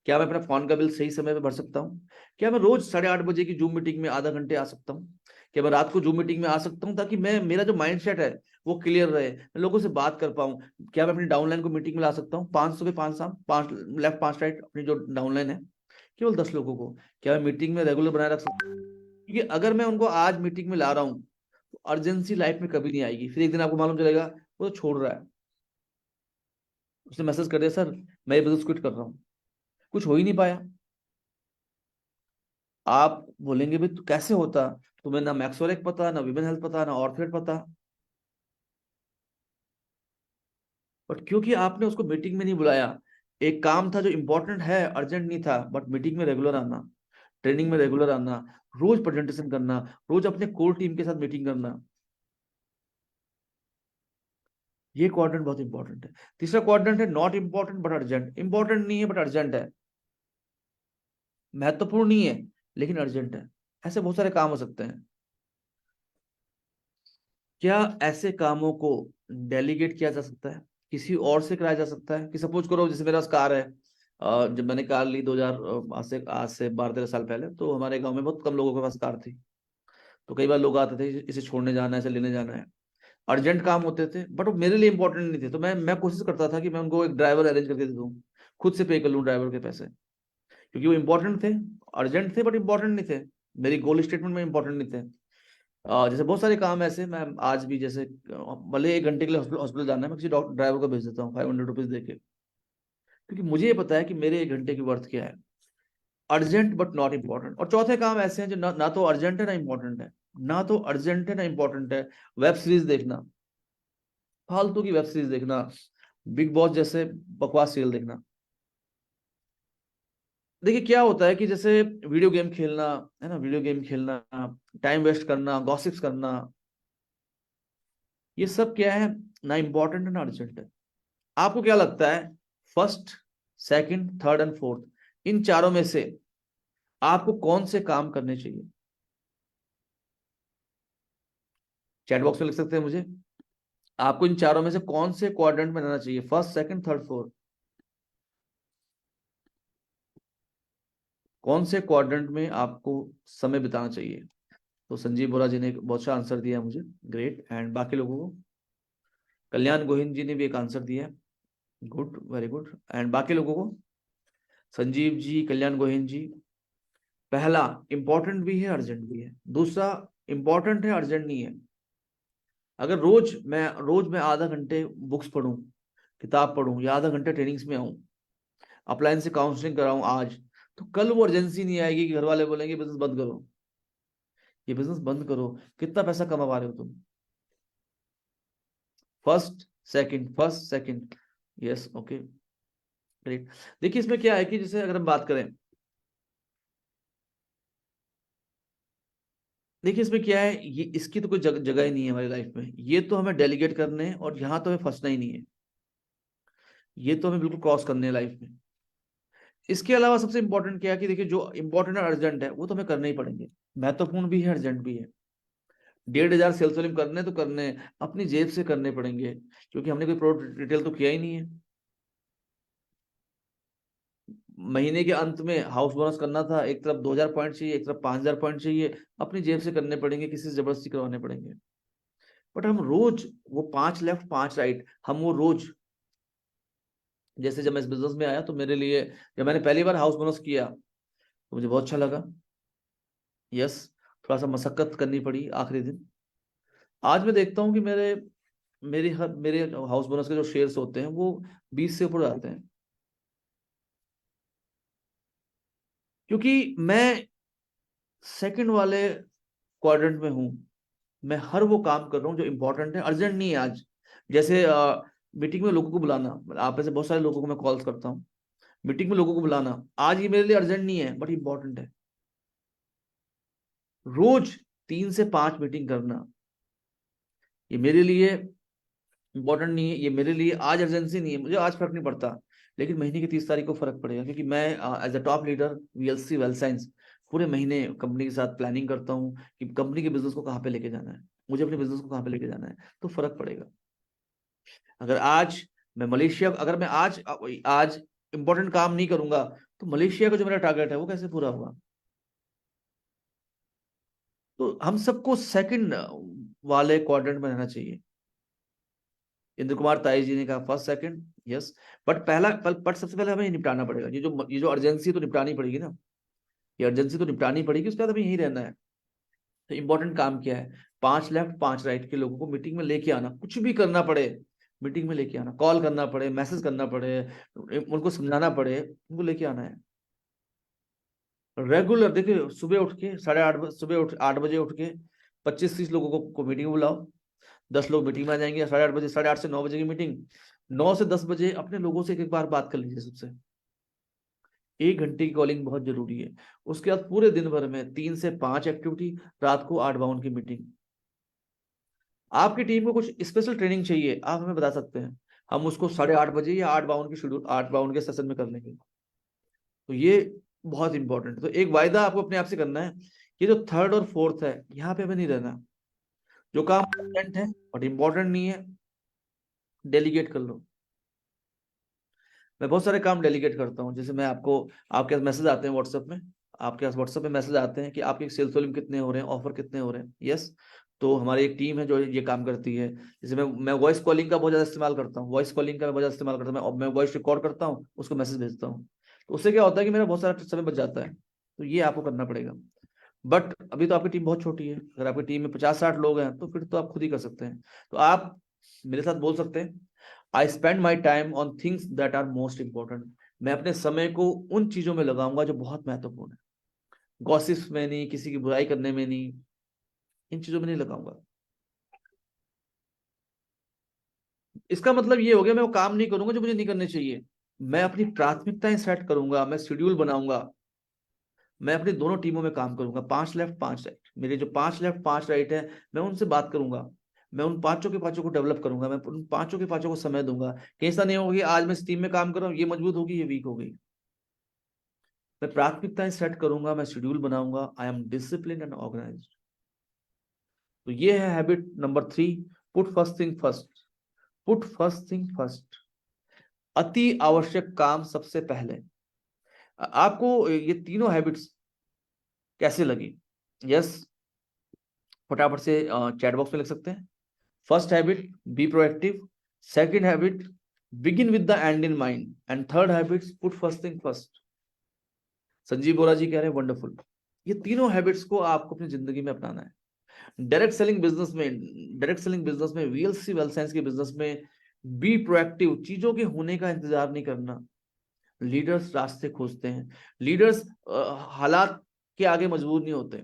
क्या मैं अपना फोन का बिल सही समय पे भर सकता हूँ? क्या मैं रोज 8:30 बजे की जूम मीटिंग में आधा घंटे आ सकता हूँ? क्या मैं रात को जूम मीटिंग में आ सकता हूँ, ताकि मेरा जो माइंडसेट है वो क्लियर रहे, मैं लोगों से बात कर पाऊँ? क्या मैं अपनी डाउनलाइन को मीटिंग में ला सकता हूँ 5 सुबह 5 शाम, 5 लेफ्ट 5 राइट, अपनी जो डाउनलाइन है, केवल 10 लोगों को क्या मैं मीटिंग में रेगुलर बनाए रख सकता हूँ? क्योंकि अगर मैं उनको आज मीटिंग में ला रहा हूँ तो अर्जेंसी लाइफ में कभी नहीं आएगी। फिर एक दिन आपको मालूम चलेगा वो तो छोड़ रहा है, उसने मैसेज कर दिया सर मैं ये बिजनेस क्विट कर रहा हूँ, कुछ हो ही नहीं पाया। आप बोलेंगे भाई तो कैसे होता, तुम्हें ना मैक्सोरेक पता, ना विमेन हेल्थ पता, ना ऑर्थोपेड पता, बट क्योंकि आपने उसको मीटिंग में नहीं बुलाया, एक काम था जो इंपॉर्टेंट है, अर्जेंट नहीं था, बट मीटिंग में रेगुलर आना, ट्रेनिंग में रेगुलर आना, रोज प्रेजेंटेशन करना, रोज अपने कोर टीम के साथ मीटिंग करना, ये क्वाड्रेंट बहुत इंपॉर्टेंट है। तीसरा क्वाड्रेंट है not important but urgent, important नहीं है बट अर्जेंट है, महत्वपूर्ण नहीं है लेकिन अर्जेंट है। ऐसे बहुत सारे काम हो सकते हैं। क्या ऐसे कामों को डेलीगेट किया जा सकता है, किसी और से कराया जा सकता है? कि सपोज करो जैसे मेरा पास कार है, जब मैंने कार ली 2000 आज से 12-13 साल पहले, तो हमारे गांव में बहुत कम लोगों के पास कार थी। तो कई बार लोग आते थे इसे छोड़ने जाना है, इसे लेने जाना है, अर्जेंट काम होते थे, बट वो मेरे लिए इंपॉर्टेंट नहीं थे। तो मैं कोशिश करता था कि मैं उनको एक ड्राइवर अरेंज करके दे दूँ, खुद से पे कर लूँ ड्राइवर के पैसे, क्योंकि वो इंपॉर्टेंट थे, अर्जेंट थे बट इंपॉर्टेंट नहीं थे, मेरी गोल स्टेटमेंट में इंपॉर्टेंट नहीं थे। जैसे बहुत सारे काम ऐसे मैं आज भी, जैसे भले 1 घंटे के लिए हॉस्पिटल जाना है, मैं किसी डॉक्टर ड्राइवर को भेज देता हूँ 500 रुपीज दे के, क्योंकि मुझे ये पता है कि मेरे 1 घंटे की वर्थ क्या है। Urgent but not important. और चौथे काम ऐसे हैं जो ना तो अर्जेंट है ना इंपॉर्टेंट है, ना तो अर्जेंट है ना इंपॉर्टेंट है। वेब सीरीज देखना, फालतू की वेब सीरीज देखना, बिग बॉस जैसे बकवास सीरियल देखना। देखिए क्या होता है कि जैसे वीडियो गेम खेलना, है ना, वीडियो गेम खेलना, टाइम वेस्ट करना, गॉसिप्स करना, ये सब क्या है, ना इंपॉर्टेंट है ना अर्जेंट है। आपको क्या लगता है, first, second, third and fourth, इन चारों में से आपको कौन से काम करने चाहिए? चैट बॉक्स में लिख सकते हैं मुझे। आपको इन चारों में से कौन से क्वाड्रेंट में रहना चाहिए, फर्स्ट, सेकंड, थर्ड, फोर्थ, कौन से क्वाड्रेंट में आपको समय बिताना चाहिए? तो संजीव बोरा जी ने एक बहुत अच्छा आंसर दिया मुझे, ग्रेट। एंड बाकी लोगों को, कल्याण गोहिन जी ने भी एक आंसर दिया है, गुड, वेरी गुड। एंड बाकी लोगों को, संजीव जी, कल्याण गोहिन जी, पहला इंपॉर्टेंट भी है अर्जेंट भी है, दूसरा इंपॉर्टेंट है अर्जेंट नहीं है। अगर रोज मैं आधा घंटे बुक्स पढूं, किताब पढूं, या आधा घंटे ट्रेनिंग्स में आऊं, अपलायंस से काउंसलिंग कराऊं आज, तो कल वो अर्जेंसी नहीं आएगी कि घर वाले बोलेंगे बिजनेस बंद करो, ये बिजनेस बंद करो, कितना पैसा कमा पा रहे हो तुम? First, second, first, second, yes, okay, great. देखिए इसमें क्या है कि जैसे अगर हम बात करें, देखिए इसमें क्या है, ये इसकी तो कोई जगह ही नहीं है हमारी लाइफ में, ये तो हमें डेलीगेट करने हैं और यहाँ तो हमें फंसना ही नहीं है, ये तो हमें बिल्कुल क्रॉस करने हैं लाइफ में। इसके अलावा सबसे इंपॉर्टेंट क्या है कि देखिए जो इंपॉर्टेंट और अर्जेंट है वो तो हमें करने ही पड़ेंगे, महत्वपूर्ण भी है अर्जेंट भी है। 1,500 सेल्स वॉल्यूम करने तो करने हैं, अपनी जेब से करने पड़ेंगे, क्योंकि हमने कोई प्रोडक्ट रिटेल तो किया ही नहीं है। महीने के अंत में हाउस बोनस करना था, एक तरफ 2,000 पॉइंट चाहिए, एक तरफ 5,000 पॉइंट चाहिए, अपनी जेब से करने पड़ेंगे, किसी से जबरदस्ती करवाने पड़ेंगे। बट हम रोज वो 5 लेफ्ट 5 राइट, हम वो रोज, जैसे जब मैं इस बिजनेस में आया तो मेरे लिए, जब मैंने पहली बार हाउस बोनस किया तो मुझे बहुत अच्छा लगा, यस, थोड़ा सा मशक्कत करनी पड़ी आखिरी दिन। आज मैं देखता हूँ कि मेरे हाउस बोनस के जो शेयर्स होते हैं वो 20 से ऊपर आते हैं, क्योंकि मैं सेकंड वाले क्वाड्रेंट में हूँ। मैं हर वो काम कर रहा हूँ जो इंपॉर्टेंट है, अर्जेंट नहीं है आज। जैसे मीटिंग में लोगों को बुलाना, आप ऐसे बहुत सारे लोगों को मैं कॉल्स करता हूँ, मीटिंग में लोगों को बुलाना आज ये मेरे लिए अर्जेंट नहीं है बट इंपॉर्टेंट है। रोज 3 से 5 मीटिंग करना, ये मेरे लिए इंपॉर्टेंट नहीं है, ये मेरे लिए आज अर्जेंसी नहीं है, मुझे आज फर्क नहीं पड़ता, लेकिन महीने की 30 तारीख को फर्क पड़ेगा, क्योंकि मैं as a top leader VLC well science पूरे महीने कंपनी के साथ प्लानिंग करता हूँ कि कंपनी के बिजनेस को कहाँ पे लेके जाना है, मुझे अपने बिजनेस को कहाँ पे लेके जाना है, तो फर्क पड़ेगा। अगर आज मैं मलेशिया, अगर मैं आज इंपॉर्टेंट काम नहीं करूंगा तो मलेशिया का जो मेरा टारगेट है वो कैसे पूरा होगा? तो हम सबको सेकंड वाले क्वाड्रेंट में रहना चाहिए। इंद्र कुमार ताई जी ने कहा फर्स्ट, सेकंड, यस, बट सबसे पहले हमें निपटाना पड़ेगा, ये जो अर्जेंसी तो निपटानी पड़ेगी ना। ये अर्जेंसी तो निपटानी पड़ेगी, उसके बाद हमें यहीं रहना है। तो इंपॉर्टेंट काम क्या है, 5 लेफ्ट 5 राइट के लोगों को मीटिंग में लेके आना, कुछ भी करना पड़े मीटिंग में लेके आना, कॉल करना पड़े, मैसेज करना पड़े, उनको समझाना पड़े, उनको लेके आना है रेगुलर। देखिए सुबह उठ के 8:30 सुबह 8 बजे उठ के 25-30 लोगों को मीटिंग में बुलाओ, 10 लोग मीटिंग में आ जाएंगे। 8:30 बजे, 8:30 से 9 बजे की मीटिंग, 9 से 10 बजे अपने लोगों से एक एक बार बात कर लीजिए सबसे। 1 घंटे की कॉलिंग बहुत जरूरी है। उसके बाद पूरे दिन भर में 3 से 5 एक्टिविटी, रात को 8 बाउंड की मीटिंग। आपकी टीम को कुछ स्पेशल ट्रेनिंग चाहिए, आप हमें बता सकते हैं, हम उसको 8:30 बजे या 8 बाउंड की शेड्यूल 8 बाउंड के सेशन में कर लेंगे। तो ये बहुत इंपॉर्टेंट है। तो एक वायदा आपको अपने आप से करना है, ये जो थर्ड और फोर्थ है यहाँ पे हमें नहीं रहना। जो काम इम्पोर्टेंट है बट इम्पोर्टेंट नहीं है, डेलीगेट कर लो। मैं बहुत सारे काम डेलीगेट करता हूँ। जैसे मैं आपको, आपके पास मैसेज आते हैं व्हाट्सएप में, आपके पास व्हाट्सएप में मैसेज आते हैं कि आपके सेल्स वॉल्यूम कितने हो रहे हैं, ऑफर कितने हो रहे हैं। यस, तो हमारी एक टीम है जो ये काम करती है। जैसे मैं वॉइस कॉलिंग का बहुत ज्यादा इस्तेमाल करता हूँ, वॉइस कॉलिंग का बहुत ज्यादा इस्तेमाल करता हूँ। मैं वॉइस रिकॉर्ड करता हूँ, उसको मैसेज भेजता हूँ। तो उससे क्या होता है कि मेरा बहुत सारा समय बच जाता है। तो ये आपको करना पड़ेगा। बट अभी तो आपकी टीम बहुत छोटी है, अगर आपकी टीम में 50-60 लोग हैं तो फिर तो आप खुद ही कर सकते हैं। तो आप मेरे साथ बोल सकते हैं, I spend my time on things that are most important. मैं अपने समय को उन चीजों में लगाऊंगा जो बहुत महत्वपूर्ण है। गॉसिप्स में नहीं, किसी की बुराई करने में नहीं, इन चीजों में नहीं लगाऊंगा। इसका मतलब ये हो गया मैं वो काम नहीं करूंगा जो मुझे नहीं करने चाहिए। मैं अपनी प्राथमिकताएं सेट करूंगा, मैं शेड्यूल बनाऊंगा। मैं अपनी दोनों टीमों में काम करूंगा, 5 लेफ्ट 5 राइट। मेरे जो 5 लेफ्ट 5 राइट है, मैं उनसे बात करूंगा। मैं उन पांचों के पांचों को डेवलप करूंगा, मैं उन पांचों के पांचों को समय दूंगा। कहीं ऐसा नहीं होगा कि आज मैं इस टीम में काम कर रहा हूँ, ये मजबूत होगी ये वीक हो गई। मैं प्राथमिकताएं सेट करूंगा, मैं शेड्यूल बनाऊंगा। I am discipline and organised. तो ये है habit number 3, put first thing first. Put first thing first, अति आवश्यक काम सबसे पहले। आपको ये तीनों हैबिट्स कैसे लगी? यस, फटाफट से चैट बॉक्स में लिख सकते हैं। First habit, be proactive. Second habit, begin with the end in mind. And third habit, put first thing first. Sanjeev Bora ji कह रहे हैं वंडरफुल। ये तीनों हैबिट्स को आपको अपनी जिंदगी में अपनाना है। डायरेक्ट सेलिंग बिजनेस में, वीएलसी वेल्थ साइंस के बिजनेस में बी प्रोएक्टिव। चीजों के होने का इंतजार नहीं करना। लीडर्स रास्ते खोजते हैं, लीडर्स हालात के आगे मजबूर नहीं होते।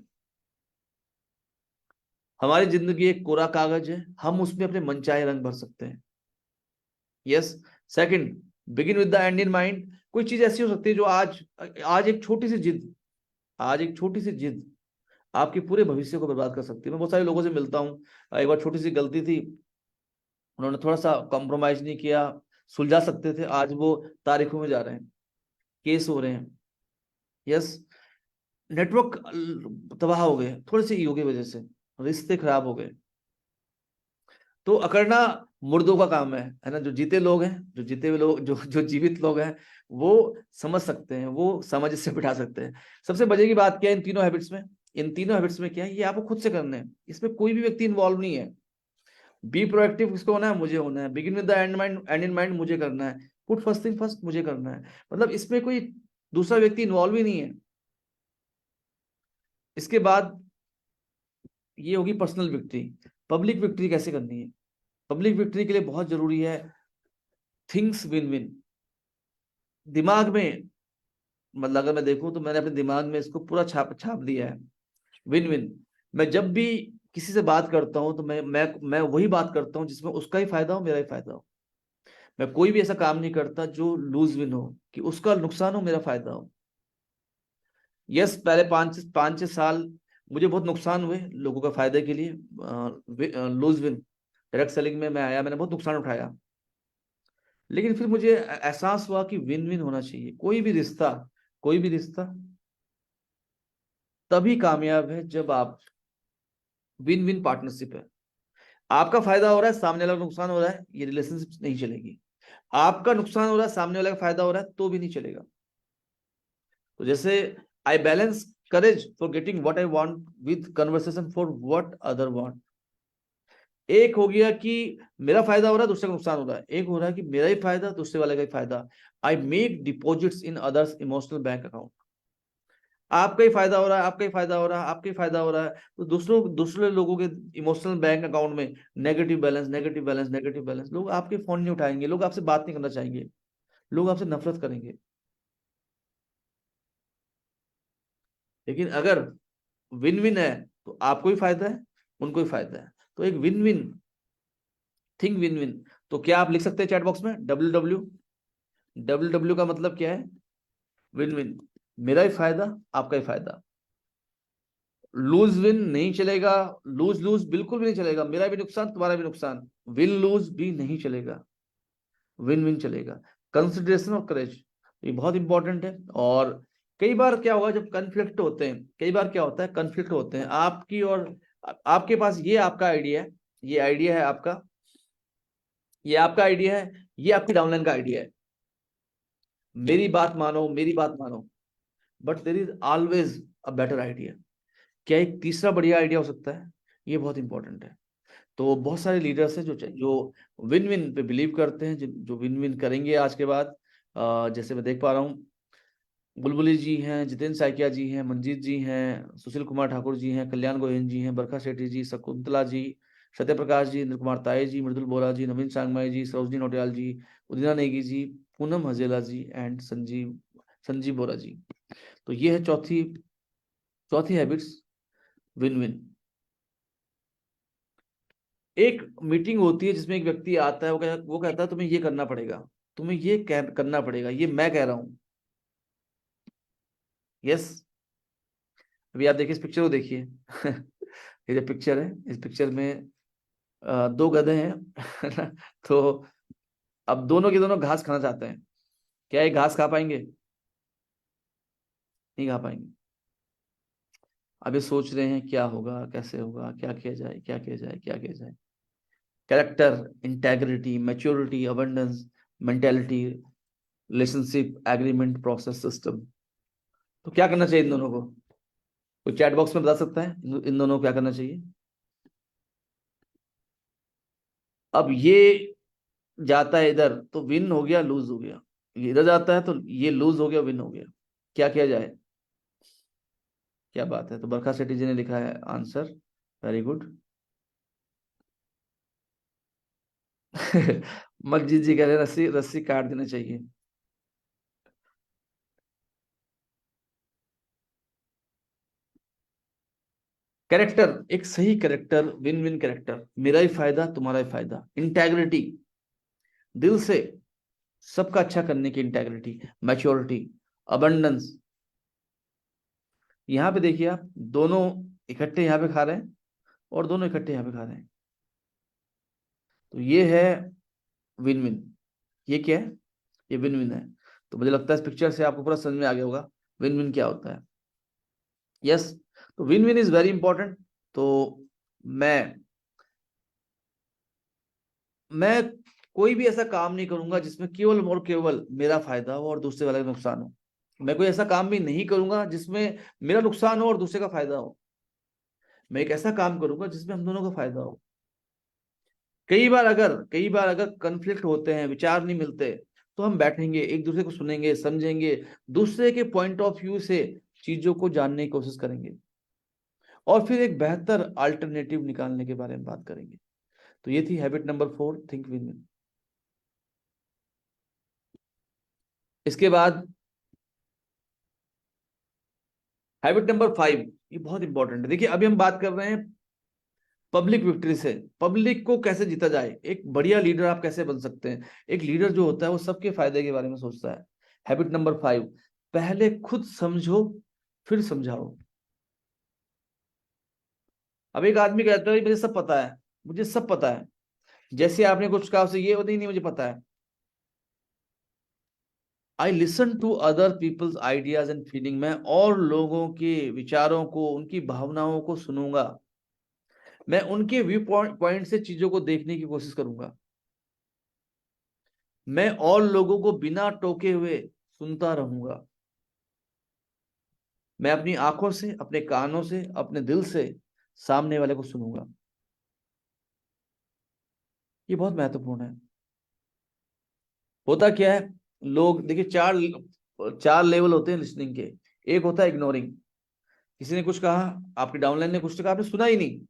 हमारी जिंदगी एक कोरा कागज है, हम उसमें अपने मनचाहे रंग भर सकते हैं। Yes. Second, begin with the end in mind. कोई चीज ऐसी हो सकती है जो आज आज एक छोटी सी जिद, आज एक छोटी सी जिद आपके पूरे भविष्य को बर्बाद कर सकती है। मैं बहुत सारे लोगों से मिलता हूँ, एक बार छोटी सी गलती थी, उन्होंने थोड़ा सा कॉम्प्रोमाइज नहीं किया, सुलझा सकते थे, आज वो तारीखों में जा रहे हैं, केस हो रहे हैं। यस। नेटवर्क तबाह हो गए थोड़े से ईगो की वजह से, रिश्ते खराब हो गए। तो अकड़ना मुर्दों का काम है ना। जो जीते लोग हैं, जो जीते हुए लोग, जो जो जीवित लोग हैं, वो समझ सकते हैं, वो समझ से बिठा सकते हैं। सबसे मजे की बात क्या है इन तीनों हैबिट्स में? इन तीनों हैबिट्स में क्या है, ये आपको खुद से करने हैं, इसमें कोई भी व्यक्ति इन्वॉल्व नहीं है। बी प्रोएक्टिव किसको होना है? मुझे होना है। Begin with the end in mind मुझे करना है। पुट फर्स्ट थिंग फर्स्ट मुझे करना है। मतलब इसमें कोई दूसरा व्यक्ति इन्वॉल्व ही नहीं है। इसके बाद ये होगी पर्सनल विक्ट्री। पब्लिक विक्ट्री कैसे करनी है? पब्लिक विक्ट्री के लिए बहुत जरूरी है थिंग्स विन विन। दिमाग में, मतलब अगर मैं देखूं तो मैंने अपने दिमाग में इसको पूरा छाप छाप दिया है, विन विन। मैं जब भी किसी से बात करता हूं तो मैं वही बात करता हूं जिसमें उसका ही फायदा हो, मेरा ही फायदा हो। मैं कोई भी ऐसा काम नहीं करता जो लूज विन हो, कि उसका नुकसान हो मेरा फायदा हो। यस, पहले 5 से 6 साल मुझे बहुत नुकसान हुए लोगों का फायदे के लिए, लूज विन। डायरेक्ट सेलिंग में मैं आया, मैंने बहुत नुकसान उठाया, लेकिन फिर मुझे एहसास हुआ कि विन विन होना चाहिए। कोई भी रिश्ता तभी कामयाब है जब आप, विन विन पार्टनरशिप है। आपका फायदा हो रहा है, सामने वाला का नुकसान हो रहा है, ये रिलेशनशिप नहीं चलेगी। आपका नुकसान हो रहा है, सामने वाले का फायदा हो रहा है, तो भी नहीं चलेगा। तो जैसे I balance courage for getting what I want with conversation for what other want. एक हो गया कि मेरा फायदा हो रहा है, दूसरे का नुकसान हो रहा है। एक हो रहा है कि मेरा ही फायदा, दूसरे वाले का ही फायदा। I make deposits in others emotional bank account. आपका ही फायदा हो रहा है, आपका ही फायदा हो रहा है, आपका ही फायदा हो रहा है। तो दूसरों दूसरे लोगों के इमोशनल बैंक अकाउंट में negative balance, negative balance, negative balance, लोग आपके फोन नहीं उठाएंगे, लोग आपसे बात नहीं करना चाहेंगे, लोग आपसे नफरत करेंगे। लेकिन अगर विन विन है, तो आपको ही फायदा है, उनको ही फायदा है। तो एक win win, think win win. तो क्या आप लिख सकते हैं चैट बॉक्स में डब्ल्यू डब्ल्यू डब्ल्यू डब्ल्यू का मतलब क्या है? विन विन, मेरा ही फायदा, आपका ही फायदा। लूज विन नहीं चलेगा, लूज लूज बिल्कुल भी नहीं चलेगा, मेरा भी नुकसान, तुम्हारा भी नुकसान। विन लूज भी नहीं चलेगा, विन विन चलेगा। कंसिडरेशन और करेज, ये बहुत इंपॉर्टेंट है। और कई बार क्या होगा जब कन्फ्लिक्ट होते हैं, कई बार क्या होता है कन्फ्लिक्ट होते हैं आपकी और आपके पास, ये आपका आइडिया है, ये आइडिया है आपका, ये आपका आइडिया है, ये आपकी डाउनलाइन का आइडिया है। मेरी बात मानो, मेरी बात मानो, but there is always a better idea. क्या एक तीसरा बढ़िया आइडिया हो सकता है? ये बहुत इंपॉर्टेंट है। तो बहुत सारे लीडर्स हैं जो विन विन पे बिलीव करते हैं, जो विन विन करेंगे आज के बाद। जैसे मैं देख पा रहा हूँ, बुलबुली जी हैं, जितेंद्र साइकिया जी हैं, मंजीत जी हैं, सुशील कुमार ठाकुर जी हैं, कल्याण गोयन जी हैं, बरखा सेठी जी, शकुंतला जी, सत्य प्रकाश जी, इंद्र कुमार ताये जी, मृदुल बोरा जी, नवीन सांगमाई जी, सरोजनी नोटियाल जी, उदिना नेगी जी, पूनम हजेला जी एंड संजीव संजीव बोरा जी। तो ये है चौथी चौथी हैबिट्स, विन विन। एक मीटिंग होती है जिसमें एक व्यक्ति आता है, वो कहता है तुम्हें ये करना पड़ेगा, तुम्हें ये करना पड़ेगा, ये मैं कह रहा हूं। यस। अभी आप देखिए इस पिक्चर को देखिए। ये जो पिक्चर है, इस पिक्चर में दो गधे हैं। है ना? तो अब दोनों के दोनों घास खाना चाहते हैं। क्या ये घास खा पाएंगे? नहीं खा पाएंगे। अब ये सोच रहे हैं क्या होगा, कैसे होगा, क्या किया जाए, क्या किया जाए, क्या किया जाए। Character, integrity, maturity, abundance, mentality, relationship, agreement, process, system. तो क्या करना चाहिए इन दोनों को? कोई चैट बॉक्स में बता सकता है इन दोनों को क्या करना चाहिए? अब ये जाता है इधर तो विन हो गया, लूज हो गया। ये इधर जाता है तो ये लूज हो गया, विन हो गया। क्या किया जाए? क्या बात है! तो बरखा सेठी जी ने लिखा है आंसर, वेरी गुड। मस्जिद जी कह रहे हैं रस्सी रस्सी काट देना चाहिए। कैरेक्टर, एक सही कैरेक्टर, विन विन कैरेक्टर, मेरा ही फायदा, तुम्हारा ही फायदा। इंटेग्रिटी, दिल से सबका अच्छा करने की इंटेग्रिटी। Maturity, abundance. यहाँ पे देखिए आप, दोनों इकट्ठे यहाँ पे खा रहे हैं और दोनों इकट्ठे यहाँ पे खा रहे हैं। तो ये है विन विन। ये क्या है? ये विन विन है। तो मुझे लगता है इस पिक्चर से आपको पूरा समझ में आ गया होगा विन विन क्या होता है। यस। तो win win is very important. तो मैं मैं कोई भी ऐसा काम नहीं करूंगा जिसमें केवल और केवल मेरा फायदा हो और दूसरे वाले का नुकसान हो। मैं कोई ऐसा काम भी नहीं करूंगा जिसमें मेरा नुकसान हो और दूसरे का फायदा हो। मैं एक ऐसा काम करूंगा जिसमें हम दोनों का फायदा हो। कई बार अगर कन्फ्लिक्ट होते हैं, विचार नहीं मिलते, तो हम बैठेंगे, एक दूसरे को सुनेंगे, समझेंगे, दूसरे के पॉइंट ऑफ व्यू से चीजों को जानने की कोशिश करेंगे और फिर एक बेहतर अल्टरनेटिव निकालने के बारे में बात करेंगे। तो ये थी habit number 4, think win win. इसके बाद हैबिट नंबर 5, ये बहुत इंपॉर्टेंट है। देखिए अभी हम बात कर रहे हैं पब्लिक विक्ट्री से, पब्लिक को कैसे जीता जाए, एक बढ़िया लीडर आप कैसे बन सकते हैं। एक लीडर जो होता है वो सबके फायदे के बारे में सोचता है। हैबिट नंबर 5, पहले खुद समझो फिर समझाओ। अब एक आदमी कहता है मुझे सब पता है, मुझे सब पता है। जैसे आपने कुछ कहा उसे ये नहीं नहीं मुझे पता है। I listen to other people's ideas and feeling, मैं और लोगों के विचारों को, उनकी भावनाओं को सुनूंगा। मैं उनके व्यू पॉइंट से चीजों को देखने की कोशिश करूंगा। मैं और लोगों को बिना टोके हुए सुनता रहूंगा। मैं अपनी आंखों से, अपने कानों से, अपने दिल से सामने वाले को सुनूंगा। ये बहुत महत्वपूर्ण है। होता क्या है, लोग देखिए चार चार लेवल होते हैं लिसनिंग के। एक होता है इग्नोरिंग, किसी ने कुछ कहा, आपके डाउनलाइन ने कुछ कहा, आपने सुना ही नहीं,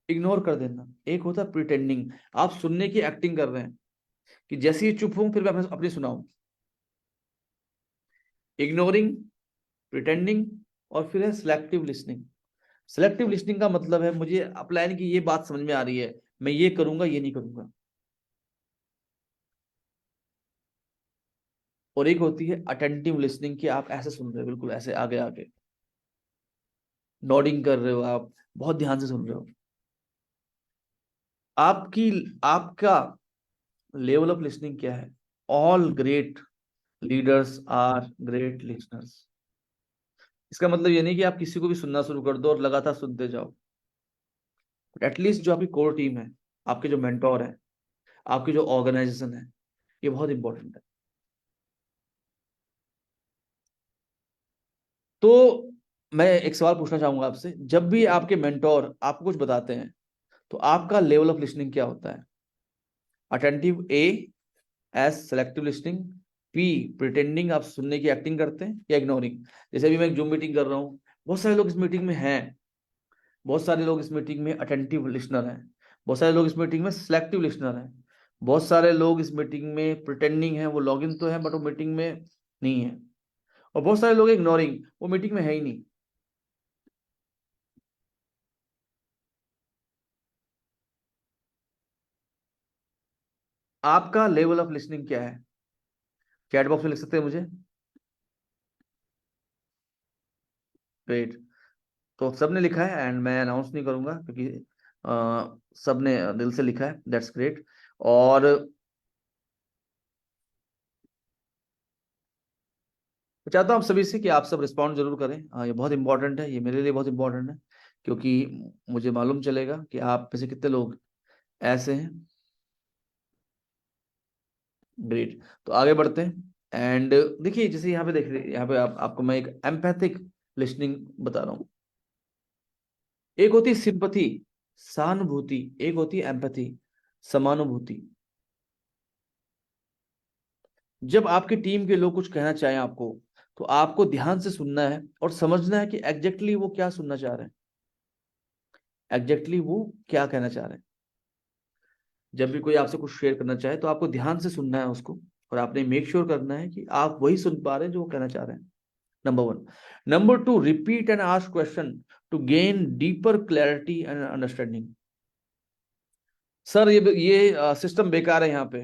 इग्नोर कर देना। एक होता है प्रिटेंडिंग, आप सुनने की एक्टिंग कर रहे हैं कि जैसे ही चुप हूं फिर मैं अपनी सुनाऊं। इग्नोरिंग, प्रिटेंडिंग, और फिर है सिलेक्टिव लिसनिंग। सिलेक्टिव लिसनिंग का मतलब है मुझे अपलाइन की ये बात समझ में आ रही है, मैं ये करूंगा ये नहीं करूंगा। और एक होती है अटेंटिव लिसनिंग कि आप ऐसे सुन रहे हो, बिल्कुल ऐसे आगे आगे नोडिंग कर रहे हो, आप बहुत ध्यान से सुन रहे हो। आपकी आपका लेवल ऑफ लिसनिंग क्या है? All great leaders are great listeners. इसका मतलब ये नहीं कि आप किसी को भी सुनना शुरू कर दो और लगातार सुनते जाओ। एटलीस्ट जो आपकी कोर टीम है, आपके जो मेंटोर है, आपकी जो ऑर्गेनाइजेशन है, ये बहुत इंपॉर्टेंट है। तो मैं एक सवाल पूछना चाहूंगा आपसे, जब भी आपके मेंटोर आपको कुछ बताते हैं तो आपका लेवल ऑफ लिसनिंग क्या होता है? Attentive A, S selective listening, P pretending, आप सुनने की एक्टिंग करते हैं, या इग्नोरिंग? जैसे अभी मैं एक जूम मीटिंग कर रहा हूँ, बहुत सारे लोग इस मीटिंग में हैं, बहुत सारे लोग इस मीटिंग में अटेंटिव लिसनर हैं, बहुत सारे लोग इस मीटिंग में सिलेक्टिव लिसनर हैं, बहुत सारे लोग इस मीटिंग में प्रिटेंडिंग है, वो लॉग इन तो है बट वो मीटिंग में नहीं है, और बहुत सारे लोग इग्नोरिंग, वो मीटिंग में है ही नहीं। आपका लेवल ऑफ लिसनिंग क्या है? चैट बॉक्स में लिख सकते हैं मुझे। ग्रेट। तो सबने लिखा है एंड मैं अनाउंस नहीं करूंगा क्योंकि सबने दिल से लिखा है, दैट्स ग्रेट। और मैं चाहता हूँ आप सभी से कि आप सब रिस्पॉन्ड जरूर करें। ये बहुत इंपॉर्टेंट है, ये मेरे लिए बहुत इंपॉर्टेंट है, क्योंकि मुझे मालूम चलेगा कि आप में से कितने लोग ऐसे हैं। ग्रेट। तो आगे बढ़ते हैं एंड देखिए, जैसे यहाँ पे देख रहे, यहाँ पे आपको मैं एक एम्पैथिक लिसनिंग बता रहा हूँ। एक होती है सिंपथी, सहानुभूति, एक होती है एम्पैथी, समानुभूति। जब आपकी टीम के लोग कुछ कहना चाहें आपको, तो आपको ध्यान से सुनना है और समझना है कि एग्जैक्टली वो क्या सुनना चाह रहे हैं, एग्जैक्टली वो क्या कहना चाह रहे हैं। जब भी कोई आपसे कुछ शेयर करना चाहे तो आपको ध्यान से सुनना है उसको, और आपने मेक श्योर करना है कि आप वही सुन पा रहे हैं जो वो कहना चाह रहे हैं। Number one. Number two, repeat and ask question to gain deeper clarity and understanding. Sir ये सिस्टम बेकार है यहाँ पे।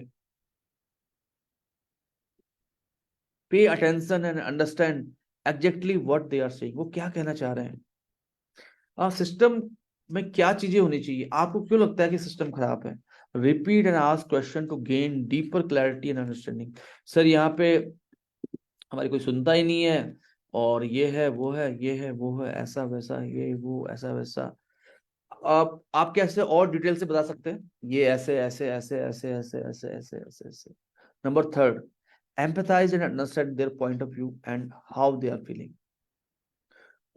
Pay attention and understand exactly what they are saying, वो क्या कहना चाह रहे हैं। सिस्टम में क्या चीजें होनी चाहिए, आपको क्यों लगता है कि सिस्टम खराब है? Repeat and ask question to gain deeper clarity and understanding. Sir यहाँ पे हमारी कोई सुनता ही नहीं है, और ये है वो है, ये है वो है, ऐसा वैसा, ये वो ऐसा वैसा। आप कैसे और डिटेल से बता सकते हैं? ये ऐसे ऐसे ऐसे ऐसे ऐसे ऐसे ऐसे ऐसे ऐसे। Number third, empathise and understand their point of view and how they are feeling.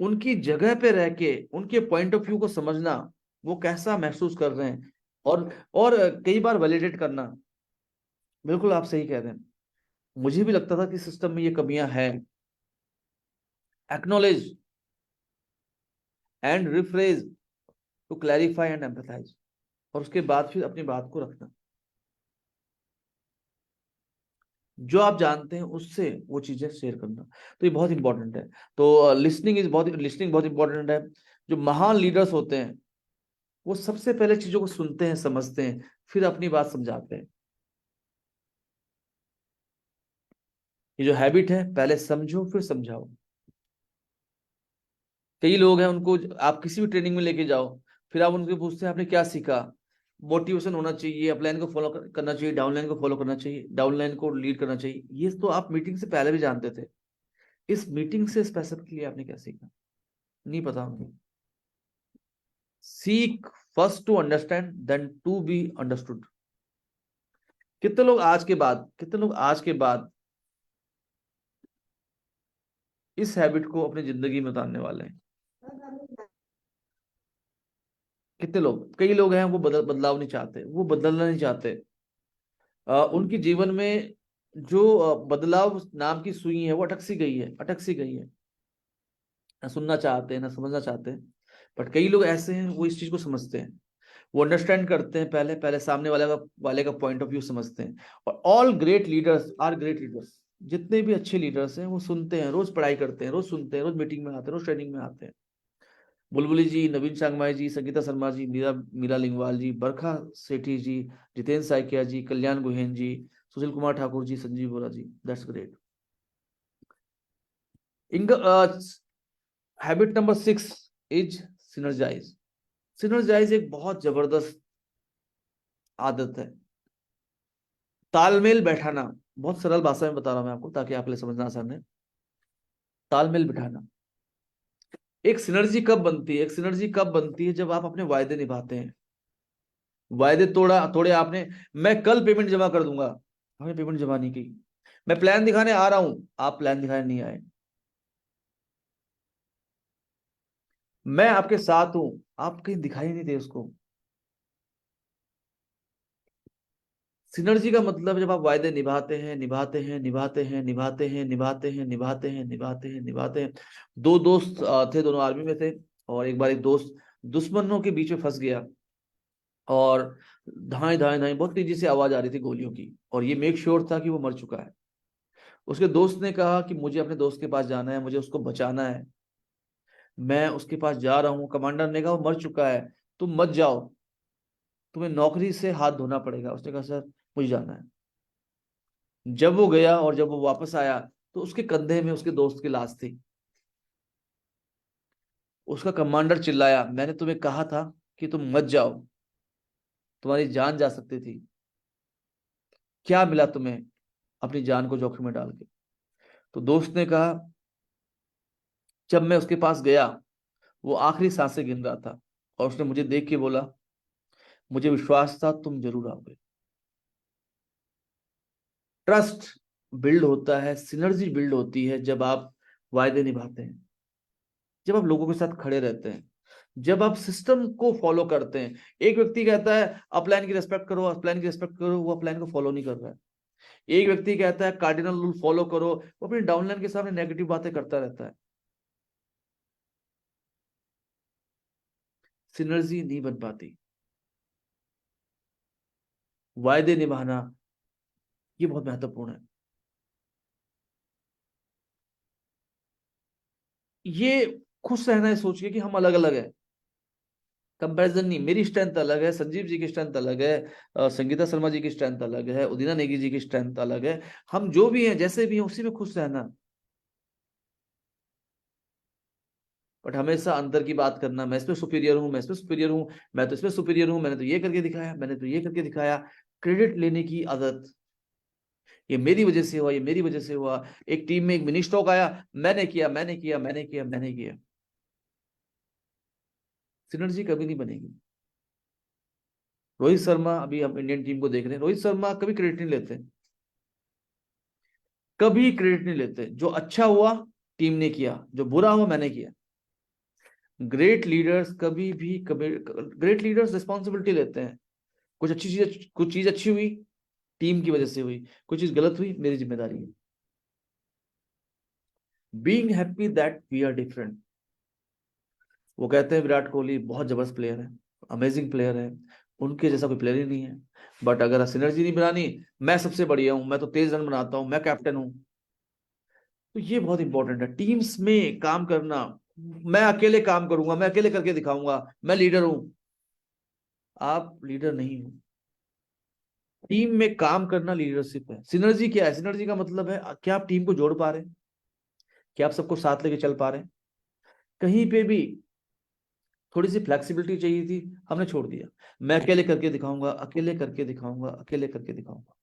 उनकी जगह पे रह के उनके पॉइंट ऑफ व्यू को समझना, वो कैसा महसूस कर रहे हैं, और कई बार वैलिडेट करना। बिल्कुल आप सही कह रहे हैं, मुझे भी लगता था कि सिस्टम में ये कमियां हैं। Acknowledge and rephrase to clarify and empathise, और उसके बाद फिर अपनी बात को रखना। जो आप जानते हैं उससे वो चीजें शेयर करना, तो ये बहुत इंपॉर्टेंट है। तो लिसनिंग बहुत इंपॉर्टेंट है। जो महान लीडर्स होते हैं वो सबसे पहले चीजों को सुनते हैं, समझते हैं, फिर अपनी बात समझाते हैं। ये जो हैबिट है, पहले समझो फिर समझाओ। कई लोग हैं, उनको आप किसी भी ट्रेनिंग में लेके जाओ, फिर आप उनसे पूछते हैं आपने क्या सीखा। मोटिवेशन होना चाहिए, अपलाइन को फॉलो करना चाहिए, डाउनलाइन को फॉलो करना चाहिए, डाउनलाइन को लीड करना चाहिए, ये तो आप मीटिंग से पहले भी जानते थे। इस मीटिंग से स्पेसिफिकली आपने क्या सीखा? नहीं पता हमको। Seek first to understand then to be understood. कितने लोग आज के बाद इस हैबिट को अपनी जिंदगी में उतारने वाले हैं? कितने लोग? कई लोग हैं वो बदलाव नहीं चाहते, वो बदलना नहीं चाहते। उनके जीवन में जो बदलाव नाम की सुई है वो अटक सी गई है, अटक सी गई है। ना सुनना चाहते हैं, ना समझना चाहते हैं। बट कई लोग ऐसे हैं, वो इस चीज को समझते हैं, वो अंडरस्टैंड करते हैं, पहले पहले सामने वाले का पॉइंट ऑफ व्यू समझते हैं। और all great leaders are great leaders. जितने भी अच्छे लीडर्स हैं वो सुनते हैं, रोज पढ़ाई करते हैं, रोज सुनते हैं, रोज मीटिंग में आते हैं, रोज ट्रेनिंग में आते हैं। बुलबुली जी, नवीन सांगमाई जी, संगीता शर्मा जी, मीरा मीरा लिंगवाल जी, बरखा सेठी जी, जितेंद्र साइकिया जी, कल्याण गुहेन जी, सुशील कुमार ठाकुर जी, संजीव बोरा जी। That's great. इंग habit number 6 is synergize. Synergize एक बहुत जबरदस्त आदत है, तालमेल बैठाना। बहुत सरल भाषा में बता रहा हूं मैं आपको, ताकि आपके लिए समझना आसान है। तालमेल बिठाना। एक सिनर्जी कब बनती है, एक सिनर्जी कब बनती है, जब आप अपने वायदे निभाते हैं। वायदे तोड़ा तोड़े आपने। मैं कल पेमेंट जमा कर दूंगा, आपने पेमेंट जमा नहीं की। मैं प्लान दिखाने आ रहा हूं, आप प्लान दिखाने नहीं आए। मैं आपके साथ हूं, आप कहीं दिखाई नहीं दे उसको। सिनर्जी का मतलब है जब आप वायदे निभाते हैं, निभाते हैं, निभाते हैं, निभाते हैं, निभाते हैं, निभाते हैं, निभाते हैं, निभाते हैं। दो दोस्त थे, दोनों आर्मी में थे। और एक बार एक दोस्त दुश्मनों के बीच में फंस गया। और धाए धाए धाए बहुत तेजी से आवाज आ रही थी गोलियों की, और ये मेक श्योर था कि वो मर चुका है। उसके दोस्त ने कहा कि मुझे अपने दोस्त के पास जाना है, मुझे उसको बचाना है। मैं उसके पास जा रहा हूँ। कमांडर ने कहा वो मर चुका है, तुम मत जाओ, तुम्हें नौकरी से हाथ धोना पड़ेगा। उसने कहा सर मुझे जाना है। जब वो गया और जब वो वापस आया, तो उसके कंधे में उसके दोस्त की लाश थी। उसका कमांडर चिल्लाया, मैंने तुम्हें कहा था कि तुम मत जाओ, तुम्हारी जान जा सकती थी। क्या मिला तुम्हें अपनी जान को जोखिम में डाल के? तो दोस्त ने कहा, जब मैं उसके पास गया, वो आखिरी सांसें गिन रहा था, और उसने मुझे देख के बोला, मुझे विश्वास था तुम जरूर आओगे। ट्रस्ट बिल्ड होता है, सिनर्जी बिल्ड होती है जब आप वायदे निभाते हैं, जब आप लोगों के साथ खड़े रहते हैं, जब आप सिस्टम को फॉलो करते हैं। एक व्यक्ति कहता है अपलाइन की रिस्पेक्ट करो, अपलाइन की रिस्पेक्ट करो, वो अपलाइन को फॉलो नहीं कर रहा है। एक व्यक्ति कहता है कार्डिनल रूल फॉलो करो, वो अपनी डाउनलाइन के सामने नेगेटिव बातें करता रहता है। सिनर्जी नहीं बन पाती। वायदे निभाना ये बहुत महत्वपूर्ण है। ये खुश रहना है सोच के कि हम अलग अलग है। कंपैरिजन नहीं, मेरी स्ट्रेंथ अलग है, संजीव जी की स्ट्रेंथ अलग है, संगीता शर्मा जी की स्ट्रेंथ अलग है, उदिना नेगी जी की स्ट्रेंथ अलग है। हम जो भी हैं, जैसे भी हैं, उसी में खुश रहना। बट हमेशा अंतर की बात करना, मैं इसमें सुपीरियर हूं, मैं इसमें सुपीरियर हूं, मैं तो इसमें सुपीरियर हूं, मैंने तो ये करके दिखाया, मैंने तो ये करके दिखाया। क्रेडिट लेने की आदत, ये मेरी वजह से हुआ, ये मेरी वजह से हुआ। एक टीम में एक मिनी स्ट्रोक आया, मैंने किया, मैंने किया, मैंने किया, मैंने किया। सिनर्जी कभी नहीं बनेगी। रोहित शर्मा, अभी हम इंडियन टीम को देख रहे हैं, रोहित शर्मा कभी क्रेडिट नहीं लेते, कभी क्रेडिट नहीं लेते। जो अच्छा हुआ टीम ने किया, जो बुरा हुआ मैंने किया। ग्रेट लीडर्स कभी ग्रेट लीडर्स रिस्पॉन्सिबिलिटी लेते हैं। कुछ चीज अच्छी हुई, टीम की वजह से हुई। कुछ चीज गलत हुई, मेरी जिम्मेदारी है। Being happy that we are different. वो कहते हैं विराट कोहली बहुत जबरदस्त प्लेयर है, अमेजिंग प्लेयर है, उनके जैसा कोई प्लेयर ही नहीं है। बट अगर सिनर्जी नहीं बनानी, मैं सबसे बढ़िया हूं, मैं तो तेज रन बनाता हूं, मैं कैप्टन हूं। तो ये बहुत इंपॉर्टेंट है, टीम्स में काम करना। मैं अकेले काम करूंगा, मैं अकेले करके दिखाऊंगा, मैं लीडर हूं। आप लीडर नहीं हो। टीम में काम करना लीडरशिप है। सिनर्जी क्या है? सिनर्जी का मतलब है, क्या आप टीम को जोड़ पा रहे हैं, क्या आप सबको साथ लेके चल पा रहे हैं। कहीं पे भी थोड़ी सी फ्लेक्सिबिलिटी चाहिए थी, हमने छोड़ दिया। मैं अकेले करके दिखाऊंगा, अकेले करके दिखाऊंगा, अकेले करके दिखाऊंगा।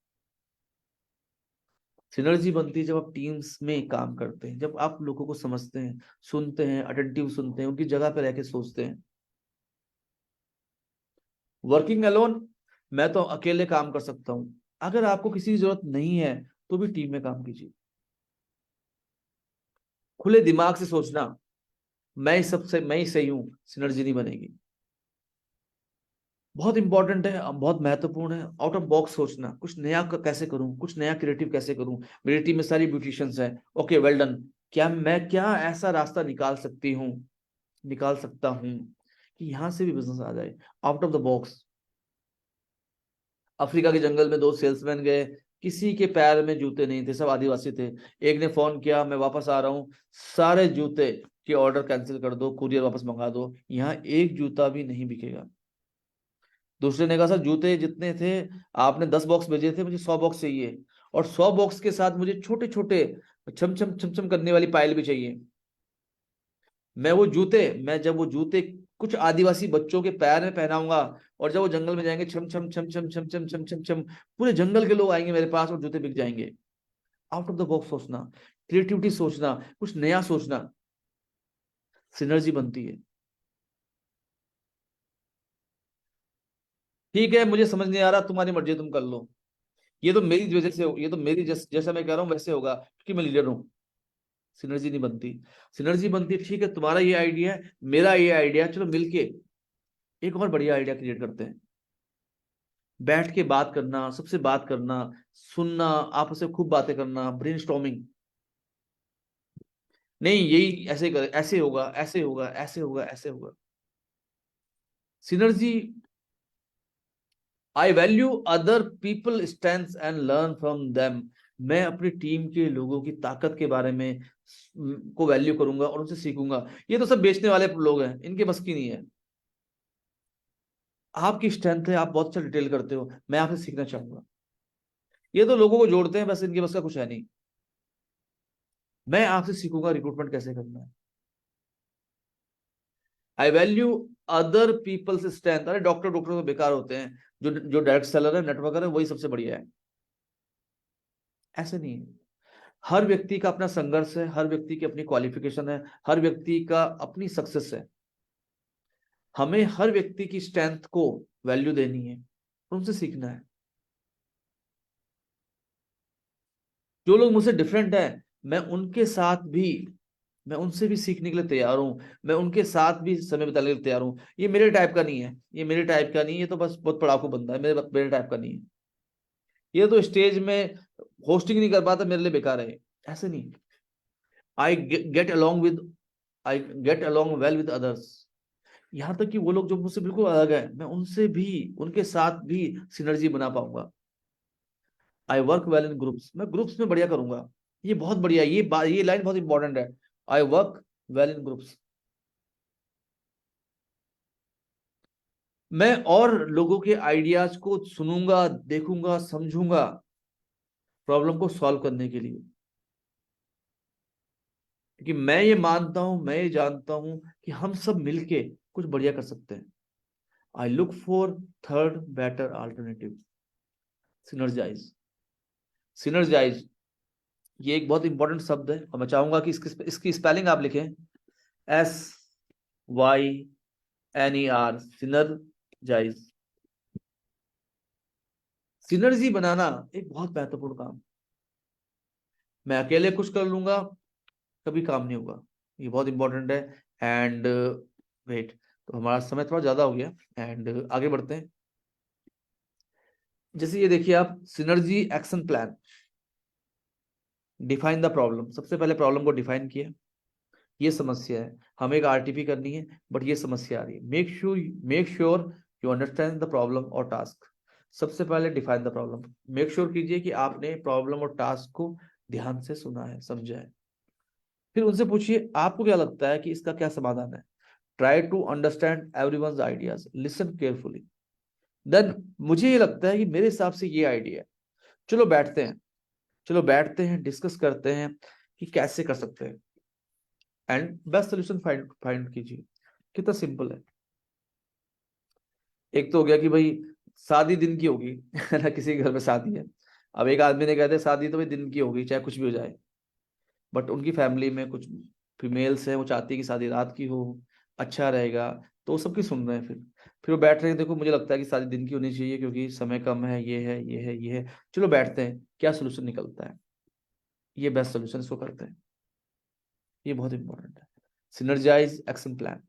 सिनर्जी बनती है जब आप टीम्स में काम करते हैं, जब आप लोगों को समझते हैं, सुनते हैं, अटेंटिव सुनते हैं, उनकी जगह पे रह के सोचते हैं। वर्किंग अलोन, मैं तो अकेले काम कर सकता हूं। अगर आपको किसी की जरूरत नहीं है, तो भी टीम में काम कीजिए। खुले दिमाग से सोचना, मैं ही सबसे मैं ही सही हूं, सिनर्जी नहीं बनेगी। बहुत इंपॉर्टेंट है, बहुत महत्वपूर्ण है। आउट ऑफ बॉक्स सोचना, कुछ नया कैसे करूं, कुछ नया क्रिएटिव कैसे करूं। मेरी टीम में सारी ब्यूटिशियंस हैं, ओके वेल डन। क्या ऐसा रास्ता निकाल सकता हूं कि यहां से भी बिजनेस आ जाए, out of the box. Africa के जंगल में दो सेल्समैन गए, किसी के पैर में जूते नहीं थे, सब आदिवासी थे। एक ने फोन किया, मैं वापस आ रहा हूँ, सारे जूते के ऑर्डर कैंसिल कर दो, कुरियर वापस मंगा दो, यहाँ एक जूता भी नहीं बिकेगा। दूसरे ने कहा सर जूते जितने थे, आपने 10 बॉक्स भेजे थे, मुझे 100 बॉक्स चाहिए, और 100 बॉक्स के साथ मुझे छोटे छोटे छम छम छम छम करने वाली पायल भी चाहिए। मैं जब वो जूते कुछ आदिवासी बच्चों के पैर में पहनाऊंगा, और जब वो जंगल में जाएंगे, छम छम छम छम छम छम छम छम छम, पूरे जंगल के लोग आएंगे मेरे पास और जूते बिक जाएंगे। आउट ऑफ द बॉक्स सोचना, क्रिएटिविटी सोचना, कुछ नया सोचना, सिनर्जी बनती है। ठीक है, मुझे समझ नहीं आ रहा, तुम्हारी मर्जी, तुम कर लो। ये तो मेरी जैसा मैं कह रहा हूँ वैसे होगा, क्योंकि मैं लीडर हूँ। सिनर्जी नहीं बनती। सिनर्जी बनती है, ठीक है, तुम्हारा ये आइडिया है, मेरा ये आइडिया है, चलो मिलके एक और बढ़िया आइडिया क्रिएट करते हैं। बैठ के बात करना, सबसे बात करना, सुनना, आपस में खूब बातें करना, ब्रेनस्टॉर्मिंग। नहीं, यही ऐसे कर, ऐसे होगा, ऐसे होगा, ऐसे होगा, ऐसे होगा। Synergy. I value other people strengths and learn from them. मैं अपनी टीम के लोगों की ताकत के बारे में को वैल्यू करूंगा और उनसे सीखूंगा। ये तो सब बेचने वाले लोग हैं, इनके बस की नहीं है। आपकी स्ट्रेंथ है, आप बहुत अच्छा डिटेल करते हो, मैं आपसे सीखना चाहूंगा। ये तो लोगों को जोड़ते हैं बस, इनके बस का कुछ है नहीं। मैं आपसे सीखूंगा रिक्रूटमेंट कैसे करना है। I value other peoples strength. अरे डॉक्टर डॉक्टर तो बेकार होते हैं, जो डायरेक्ट सेलर है, नेटवर्कर है, वही सबसे बढ़िया है। ऐसे नहीं है। हर व्यक्ति का अपना संघर्ष है, हर व्यक्ति की अपनी क्वालिफिकेशन है, हर व्यक्ति का अपनी सक्सेस है। हमें हर व्यक्ति की स्ट्रेंथ को वैल्यू देनी है, उनसे सीखना है। जो लोग मुझसे डिफरेंट है, मैं उनके साथ भी मैं उनसे भी सीखने के लिए तैयार हूं। मैं उनके साथ भी समय बिताने के लिए तैयार हूं। ये मेरे टाइप का नहीं है, ये मेरे टाइप का नहीं है, ये तो बस बहुत पढ़ाकू बंदा है, मेरे टाइप का नहीं है। ये तो स्टेज में होस्टिंग नहीं कर पाता, मेरे लिए बेकार है। ऐसे नहीं। I get along with I get along well with others. यहां तक कि वो लोग जो मुझसे बिल्कुल अलग है, मैं उनसे भी, उनके साथ भी सिनर्जी बना पाऊंगा। I work well in groups. मैं ग्रुप्स में बढ़िया करूंगा। ये बहुत बढ़िया है, ये लाइन बहुत इंपॉर्टेंट है। I work well in groups. मैं और लोगों के आइडियाज को सुनूंगा, देखूंगा, समझूंगा, प्रॉब्लम को सॉल्व करने के लिए। क्योंकि मैं ये जानता हूं कि हम सब मिलके कुछ बढ़िया कर सकते हैं। I look for third better alternative. Synergise. Synergise, ये एक बहुत इंपॉर्टेंट शब्द है, और मैं चाहूंगा कि इसकी स्पेलिंग आप लिखें। SYNER, synergise. सिनर्जी बनाना एक बहुत महत्वपूर्ण काम। मैं अकेले कुछ कर लूंगा, कभी काम नहीं होगा। ये बहुत इंपॉर्टेंट है। एंड वेट, तो हमारा समय थोड़ा ज्यादा हो गया, एंड आगे बढ़ते हैं। जैसे ये देखिए आप, synergy action plan. Define the problem. सबसे पहले प्रॉब्लम को डिफाइन किया, ये समस्या है, हमें एक आरटीपी करनी है, बट ये समस्या आ रही है। Make sure you understand the problem और टास्क। सबसे पहले define the problem. Make sure कीजिए कि आपने प्रॉब्लम और टास्क को ध्यान से सुना है, समझा है। फिर उनसे पूछिए आपको क्या लगता है कि इसका क्या समाधान है। Try to understand everyone's ideas, listen carefully. Then, मुझे ये लगता है कि मेरे हिसाब से ये आइडिया है, चलो बैठते हैं, डिस्कस करते हैं कि कैसे कर सकते हैं, and best solution find find कीजिए। कितना सिंपल है। एक तो हो गया कि भाई शादी दिन की होगी है ना, किसी के घर में शादी है। अब एक आदमी ने कहते शादी तो भाई दिन की होगी, चाहे कुछ भी हो जाए, बट उनकी फैमिली में कुछ फीमेल्स है, वो चाहती है कि शादी रात की हो, अच्छा रहेगा। तो वो सबकी सुन रहे हैं। फिर वो बैठ रहे हैं, देखो मुझे लगता है कि शादी दिन की होनी चाहिए, क्योंकि समय कम है, ये है, ये है, ये है। चलो बैठते हैं, क्या सोल्यूशन निकलता है, ये बेस्ट सोल्यूशन इसको करते हैं। ये बहुत इंपॉर्टेंट है। Synergise action plan.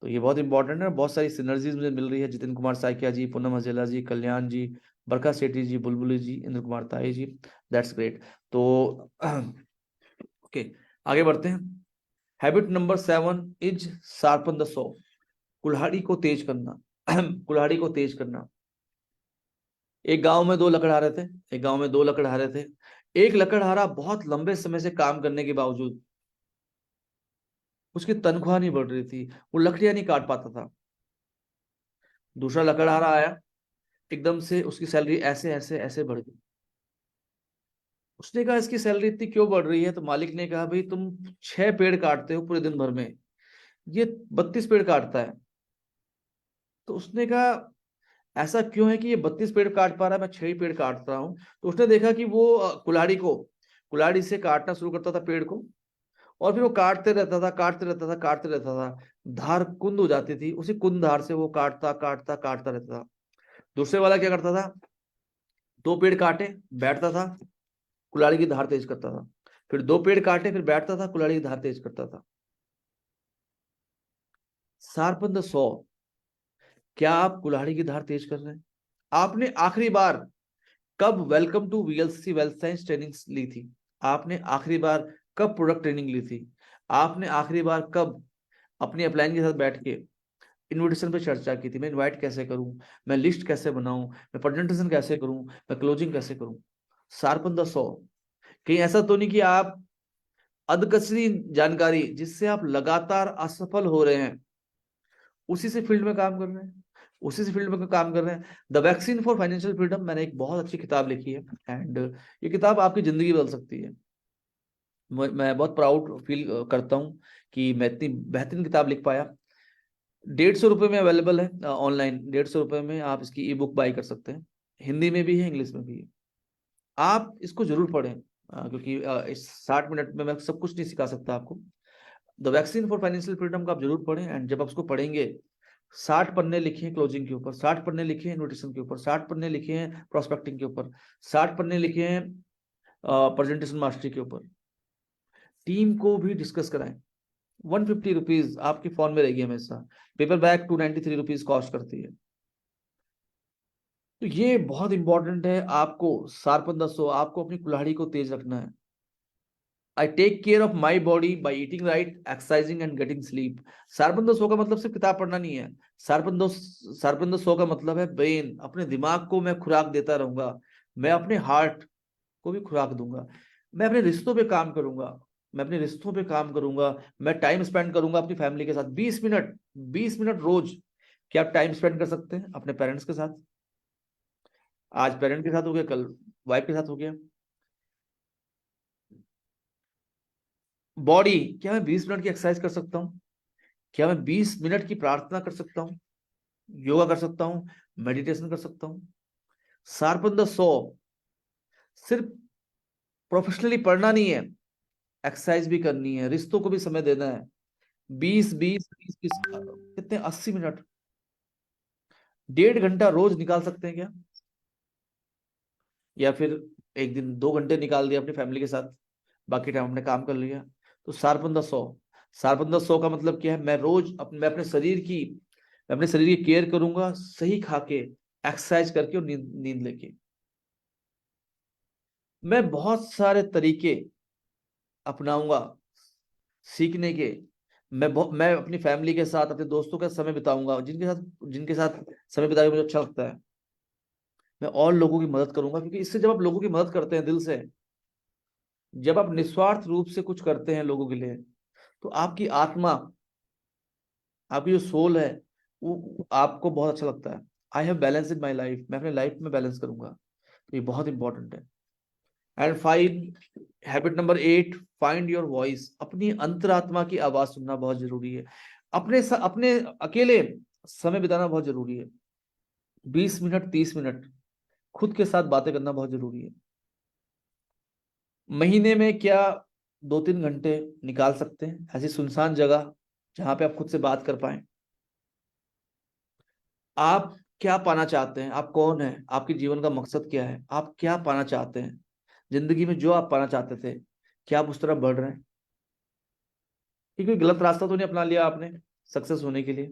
तो ये बहुत इंपॉर्टेंट है। बहुत सारी सिनर्जीज मुझे मिल रही है, जितिन कुमार साइकिया जी, पूनम हजेला जी, कल्याण जी, बरखा सेठी जी, बुलबुली जी, इंद्र कुमार ताई जी। That's great. तो ओके, आगे बढ़ते हैं। Habit number 7 is sharpen the saw. कुल्हाड़ी को तेज करना। कुल्हाड़ी को तेज करना। एक गांव में दो लकड़हारे थे। एक गांव में दो लकड़हारे थे। एक लकड़हारा बहुत लंबे समय से काम करने के बावजूद उसकी तनख्वाह नहीं बढ़ रही थी, वो लकड़ियां नहीं काट पाता था। दूसरा लकड़हारा आया, एकदम से उसकी सैलरी ऐसे ऐसे ऐसे बढ़ गई। उसने कहा इसकी सैलरी इतनी क्यों बढ़ रही है? तो मालिक ने कहा भाई तुम 6 पेड़ काटते हो पूरे दिन भर में, ये 32 पेड़ काटता है। तो उसने कहा ऐसा क्यों है कि ये 32 पेड़ काट पा रहा है, मैं 6 ही पेड़ काट रहा हूँ? तो उसने देखा कि वो कुल्हाड़ी से काटना शुरू करता था पेड़ को, और फिर वो काटते रहता था, काटते रहता था, काटते रहता था। धार कुंद हो जाती थी, उसी कुंद धार से वो काटता काटता काटता रहता था। दूसरे वाला क्या करता था? 2 पेड़ काटे, बैठता था, कुल्हाड़ी की धार तेज करता था। फिर 2 पेड़ काटे, फिर बैठता था, कुल्हाड़ी की धार तेज करता था। Sharpen the saw. क्या आप कुल्हाड़ी की धार तेज कर रहे हैं? आपने आखिरी बार कब welcome to VLC wealth science training ली थी? आपने आखिरी बार कब प्रोडक्ट ट्रेनिंग ली थी? आपने आखिरी बार कब अपनी अपलाइन के साथ बैठ के इनविटेशन पे चर्चा की थी? मैं इनवाइट कैसे करूं, मैं लिस्ट कैसे बनाऊं, मैं प्रेजेंटेशन कैसे करूं, मैं क्लोजिंग कैसे करूं? Sharpen the saw. कहीं ऐसा तो नहीं कि आप अधकचरी जानकारी जिससे आप लगातार असफल हो रहे हैं, उसी से फील्ड में काम कर रहे हैं, उसी से फील्ड में काम कर रहे हैं। The vaccine for financial freedom, मैंने एक बहुत अच्छी किताब लिखी है, एंड ये किताब आपकी जिंदगी बदल सकती है। मैं बहुत प्राउड फील करता हूँ कि मैं इतनी बेहतरीन किताब लिख पाया। 150 रुपये में अवेलेबल है ऑनलाइन। 150 रुपये में आप इसकी ई बुक बाई कर सकते हैं। हिंदी में भी है, इंग्लिश में भी है। आप इसको जरूर पढ़ें, क्योंकि इस 60 मिनट में मैं सब कुछ नहीं सिखा सकता आपको। The vaccine for financial freedom का आप जरूर पढ़ें, एंड जब आप उसको पढ़ेंगे, 60 पन्ने लिखे हैं क्लोजिंग के ऊपर, 60 पन्ने लिखे हैं इन्विटेशन के ऊपर, 60 पन्ने लिखे हैं प्रोस्पेक्टिंग के ऊपर, 60 पन्ने लिखे हैं प्रेजेंटेशन मास्टरी के ऊपर। टीम को भी डिस्कस कराएं। 150 रुपीज आपके फोन में रहेगी हमेशा। पेपर बैग 293 रुपीज कॉस्ट करती है। तो ये बहुत इंपॉर्टेंट है। आपको शार्पन द सो, आपको अपनी कुल्हाड़ी को तेज रखना है। I take care of my body by eating right, exercising and getting sleep. Sharpen the saw का मतलब सिर्फ किताब पढ़ना नहीं है। शार्पन द सो का मतलब है ब्रेन, अपने दिमाग को मैं खुराक देता रहूंगा, मैं अपने हार्ट को भी खुराक दूंगा, मैं अपने रिश्तों पे काम करूंगा, मैं अपने रिश्तों पे काम करूंगा, मैं टाइम स्पेंड करूंगा अपनी फैमिली के साथ। 20 मिनट, 20 मिनट रोज। क्या आप टाइम स्पेंड कर सकते हैं अपने पेरेंट्स के साथ? आज पेरेंट के साथ हो गया, कल वाइफ के साथ हो गया। बॉडी, क्या मैं 20 मिनट की एक्सरसाइज कर सकता हूँ? क्या मैं 20 मिनट की प्रार्थना कर सकता हूँ, योगा कर सकता हूँ, मेडिटेशन कर सकता हूँ? शार्पन द सो सिर्फ प्रोफेशनली पढ़ना नहीं है, एक्सरसाइज भी करनी है, रिश्तों को भी समय देना है। 20 20 20 20 कितने, 80 मिनट, 1.5 घंटा रोज निकाल सकते हैं क्या? या फिर एक दिन 2 घंटे निकाल दिया अपनी फैमिली के साथ, बाकी टाइम हमने काम कर लिया। तो sharpen the saw. Sharpen the saw का मतलब क्या है? मैं रोज मैं अपने शरीर की, मैं अपने शरीर की केयर करूंगा, सही खा के, एक्सरसाइज करके और नींद नींद लेके। मैं बहुत सारे तरीके अपनाऊंगा सीखने के। मैं अपनी फैमिली के साथ, अपने दोस्तों के साथ समय बिताऊंगा, जिनके साथ समय बिताए मुझे अच्छा लगता है। मैं और लोगों की मदद करूंगा, क्योंकि इससे जब आप लोगों की मदद करते हैं दिल से, जब आप निस्वार्थ रूप से कुछ करते हैं लोगों के लिए, तो आपकी आत्मा, आपकी जो सोल है, वो आपको बहुत अच्छा लगता है। I have balance in my life, मैं अपने लाइफ में बैलेंस करूंगा। तो ये बहुत इंपॉर्टेंट है। And five, habit number 8, find your voice. अपनी अंतरात्मा की आवाज सुनना बहुत जरूरी है। अपने अकेले समय बिताना बहुत जरूरी है। 20 मिनट, 30 मिनट खुद के साथ बातें करना बहुत जरूरी है। महीने में क्या 2-3 घंटे निकाल सकते हैं ऐसी सुनसान जगह जहां पे आप खुद से बात कर पाए? आप क्या पाना चाहते हैं? आप कौन है? आपके जीवन का मकसद क्या है? आप क्या पाना चाहते हैं जिंदगी में? जो आप पाना चाहते थे, क्या आप उस तरफ बढ़ रहे हैं? कि कोई गलत रास्ता तो नहीं अपना लिया आपने? सक्सेस होने के लिए,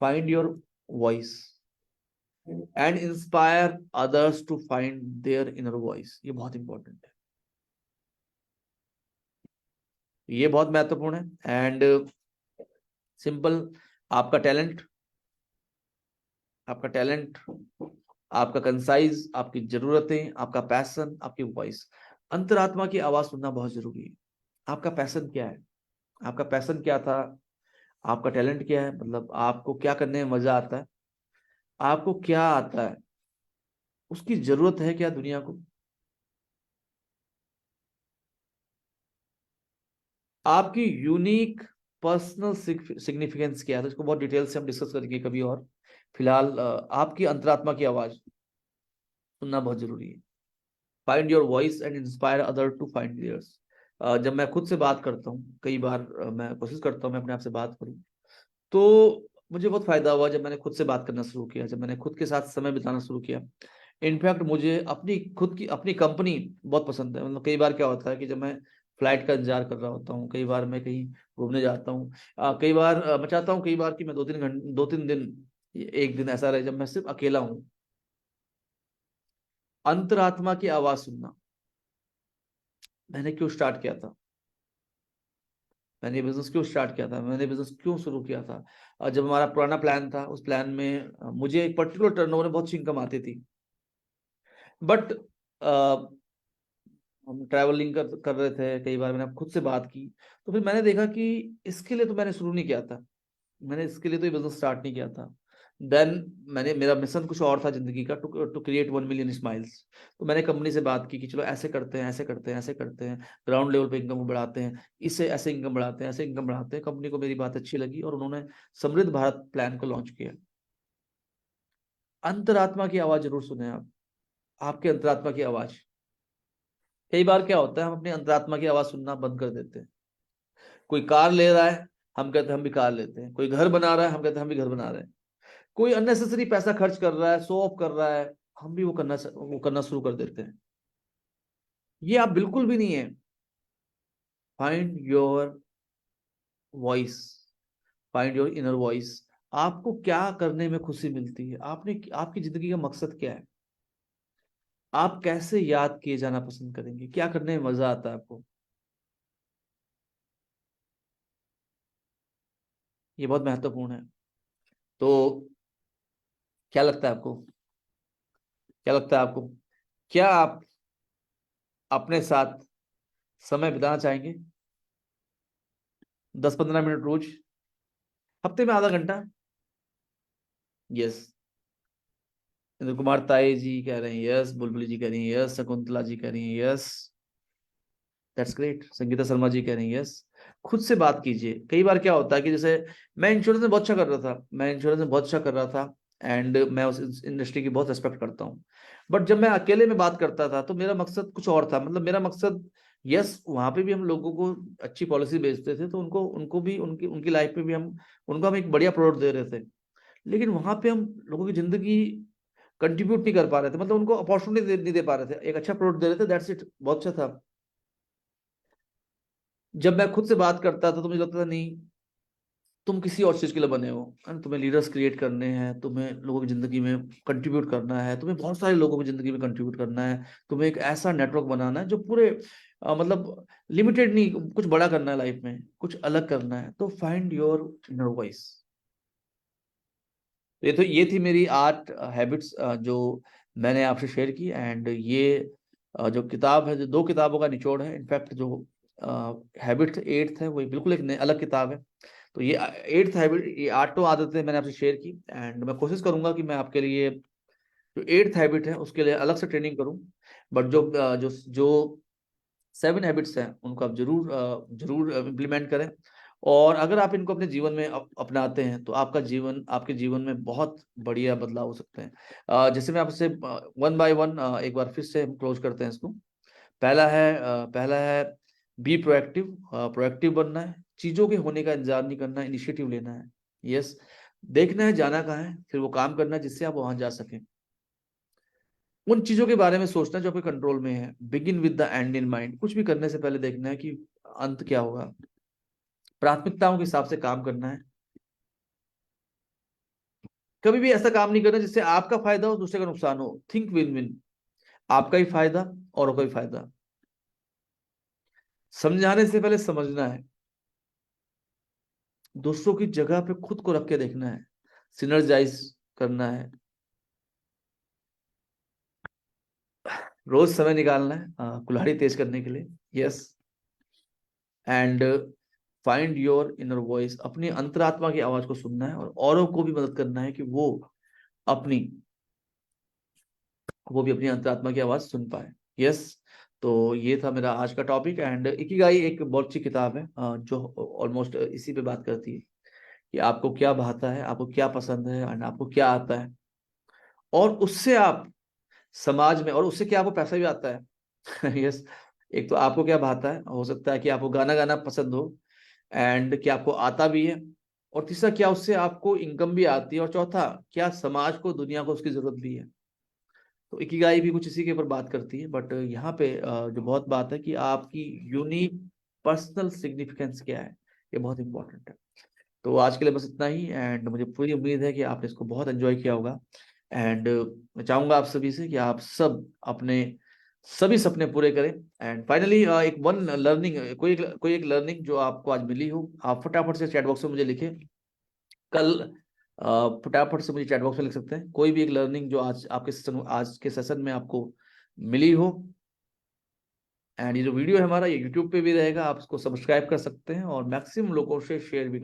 find your voice and inspire others to find their inner voice. ये बहुत इंपॉर्टेंट है, ये बहुत महत्वपूर्ण है। एंड सिंपल, आपका टैलेंट, आपका टैलेंट, आपका कंसाइज, आपकी जरूरतें, आपका पैशन, आपकी वॉइस, अंतरात्मा की आवाज सुनना बहुत जरूरी है। आपका पैशन क्या है, आपका पैशन क्या था, आपका टैलेंट क्या है, मतलब आपको क्या करने में मजा आता है, आपको क्या आता है, उसकी जरूरत है क्या दुनिया को, आपकी यूनिक पर्सनल सिग्निफिकेंस क्या है। तो इसको बहुत डिटेल से हम डिस्कस करेंगे कभी और। फिलहाल आपकी अंतरात्मा की आवाज सुनना बहुत जरूरी है। Find your voice and inspire other to find theirs. जब मैं खुद से बात करता हूँ, कई बार मैं कोशिश करता हूँ मैं अपने आप से बात करूँ, तो मुझे बहुत फायदा हुआ जब मैंने खुद से बात करना शुरू किया, जब मैंने खुद के साथ समय बिताना शुरू किया। इनफैक्ट मुझे अपनी खुद की अपनी कंपनी बहुत पसंद है। मतलब कई बार क्या होता है कि जब मैं फ्लाइट का इंतजार कर रहा होता हूँ, कई बार मैं कहीं घूमने जाता हूँ, कई बार मैं चाहता हूँ कई बार कि मैं 2-3 घंटे, 2-3 दिन, एक दिन ऐसा रहे जब मैं सिर्फ अकेला हूँ। अंतरात्मा की आवाज सुनना मैंने क्यों स्टार्ट किया था, मैंने बिजनेस क्यों स्टार्ट किया था, मैंने बिजनेस क्यों शुरू किया था। जब हमारा पुराना प्लान था, उस प्लान में मुझे एक पर्टिकुलर टर्नओवर में बहुत सी इनकम आती थी, बट हम ट्रैवलिंग कर रहे थे, कई बार मैंने खुद से बात की, तो फिर मैंने देखा कि इसके लिए तो मैंने शुरू नहीं किया था, मैंने इसके लिए तो ये बिजनेस स्टार्ट नहीं किया था। देन मैंने, मेरा मिशन कुछ और था जिंदगी का, टू क्रिएट 1 मिलियन स्माइल्स। तो मैंने कंपनी से बात की कि चलो ऐसे करते हैं, ऐसे करते हैं, ऐसे करते हैं, ग्राउंड लेवल पे इनकम को बढ़ाते हैं, इससे ऐसे इनकम बढ़ाते हैं, ऐसे इनकम बढ़ाते हैं। कंपनी को मेरी बात अच्छी लगी और उन्होंने समृद्ध भारत प्लान को लॉन्च किया। अंतरात्मा की आवाज जरूर सुने आप, आपके अंतरात्मा की आवाज। कई बार क्या होता है, हम अपनी अंतरात्मा की आवाज सुनना बंद कर देते हैं। कोई कार ले रहा है, हम कहते हैं हम भी कार लेते हैं। कोई घर बना रहा है, हम कहते हैं हम भी घर बना रहे हैं। कोई अननेसेसरी पैसा खर्च कर रहा है, शो ऑफ कर रहा है, हम भी वो करना शुरू कर देते हैं। ये आप बिल्कुल भी नहीं है। Find your voice, find your inner voice. आपको क्या करने में खुशी मिलती है, आपने आपकी जिंदगी का मकसद क्या है, आप कैसे याद किए जाना पसंद करेंगे, क्या करने में मजा आता है आपको। ये बहुत महत्वपूर्ण है। तो क्या लगता है आपको, क्या लगता है आपको, क्या आप अपने साथ समय बिताना चाहेंगे? 10-15 मिनट रोज, हफ्ते में आधा घंटा। यस, इंद्र कुमार ताई जी कह रहे हैं यस, बुलबुली जी कह रही हैं यस, शकुंतला जी कह रही हैं yes, that's great, Sangeeta Sharma ji कह रही हैं यस। खुद से बात कीजिए। कई बार क्या होता है कि जैसे मैं इंश्योरेंस में बहुत अच्छा कर रहा था, मैं इंश्योरेंस में बहुत अच्छा कर रहा था, एंड मैं उस इंडस्ट्री की बहुत रेस्पेक्ट करता हूँ। बट जब मैं अकेले में बात करता था तो मेरा मकसद कुछ और था। मतलब मेरा मकसद, यस, वहां पे भी हम लोगों को अच्छी पॉलिसी बेचते थे, तो उनको उनको भी उनकी उनकी लाइफ में भी हम उनको हम एक बढ़िया प्रोडक्ट दे रहे थे। लेकिन वहां पे हम लोगों की जिंदगी कंट्रीब्यूट नहीं कर पा रहे थे, मतलब उनको अपॉर्चुनिटी नहीं दे पा रहे थे। एक अच्छा प्रोडक्ट दे रहे थे, दैट्स इट, बहुत अच्छा था। जब मैं खुद से बात करता था तो मुझे लगता था नहीं, तुम किसी और चीज के लिए बने हो, है ना? तुम्हें लीडर्स क्रिएट करने हैं, तुम्हें लोगों की जिंदगी में कंट्रीब्यूट करना है, तुम्हें बहुत सारे लोगों की जिंदगी में कंट्रीब्यूट करना है, तुम्हें एक ऐसा नेटवर्क बनाना है जो पूरे मतलब लिमिटेड नहीं, कुछ बड़ा करना है लाइफ में, कुछ अलग करना है। तो फाइंड योर इनर वॉइस। तो ये थी मेरी 8 हैबिट्स जो मैंने आपसे शेयर की। एंड ये जो किताब है, जो 2 किताबों का निचोड़ है। इनफैक्ट जो हैबिट 8th है, वो बिल्कुल एक अलग किताब है। तो ये 8th हैबिट, ये 8 आदतें मैंने आपसे शेयर की। एंड मैं कोशिश करूंगा कि मैं आपके लिए जो 8th हैबिट है उसके लिए अलग से ट्रेनिंग करूं। बट जो 7 हैबिट्स हैं उनको आप जरूर जरूर इम्प्लीमेंट करें। और अगर आप इनको अपने जीवन में अपनाते हैं तो आपका जीवन, आपके जीवन में बहुत बढ़िया बदलाव हो सकते हैं। जैसे मैं आपसे वन बाय वन एक बार फिर से क्लोज करते हैं इसको। पहला है बी प्रोएक्टिव। प्रोएक्टिव बनना है, चीजों के होने का इंतजार नहीं करना, इनिशिएटिव लेना है। यस, देखना है जाना कहाँ है, फिर वो काम करना है जिससे आप वहां जा सकें। उन चीजों के बारे में सोचना जो आपके कंट्रोल में है। Begin with the end in mind. कुछ भी करने से पहले देखना है कि अंत क्या होगा। प्राथमिकताओं के हिसाब से काम करना है। कभी भी ऐसा काम नहीं करना जिससे आपका फायदा हो दूसरे का नुकसान हो। थिंक विन विन, आपका ही फायदा औरों का भी फायदा। समझाने से पहले समझना है। दूसरों की जगह पे खुद को रख के देखना है। सिनर्जाइज करना है। रोज समय निकालना है कुल्हाड़ी तेज करने के लिए। Yes. And find your inner voice, अपनी अंतरात्मा की आवाज को सुनना है और औरों को भी मदद करना है कि अपनी वो भी अपनी अंतरात्मा की आवाज सुन पाए। यस। तो ये था मेरा आज का टॉपिक। एंड इकिगाई एक बहुत अच्छी किताब है जो ऑलमोस्ट इसी पे बात करती है कि आपको क्या भाता है, आपको क्या पसंद है, एंड आपको क्या आता है, और उससे आप समाज में, और उससे क्या आपको पैसा भी आता है। यस। एक तो आपको क्या भाता है, हो सकता है कि आपको गाना गाना पसंद हो, एंड क्या आपको आता भी है, और तीसरा क्या उससे आपको इनकम भी आती है, और चौथा क्या समाज को, दुनिया को उसकी जरूरत भी है। तो इकिगाई भी कुछ इसी के ऊपर बात करती है। बट यहाँ पे जो बहुत बात है कि आपकी यूनिक पर्सनल सिग्निफिकेंस क्या है, ये बहुत इंपॉर्टेंट है। तो आज के लिए बस इतना ही, एंड मुझे पूरी उम्मीद है कि आपने इसको बहुत एंजॉय किया होगा। एंड मैं चाहूंगा आप सभी से कि आप सब अपने सभी सपने पूरे करें। एंड फाइनली एक वन लर्निंग, कोई एक लर्निंग जो आपको आज मिली हो, आप फटाफट से चैट बॉक्स में मुझे लिखें। कल फटाफट से मुझे चैट बॉक्स में लिख सकते हैं कोई भी एक लर्निंग जो आज के सेशन में आपको मिली हो। एंड ये जो वीडियो है हमारा, ये यूट्यूब पे भी रहेगा, आप इसको सब्सक्राइब कर सकते हैं और मैक्सिमम लोगों से शेयर भी कर सकते हैं।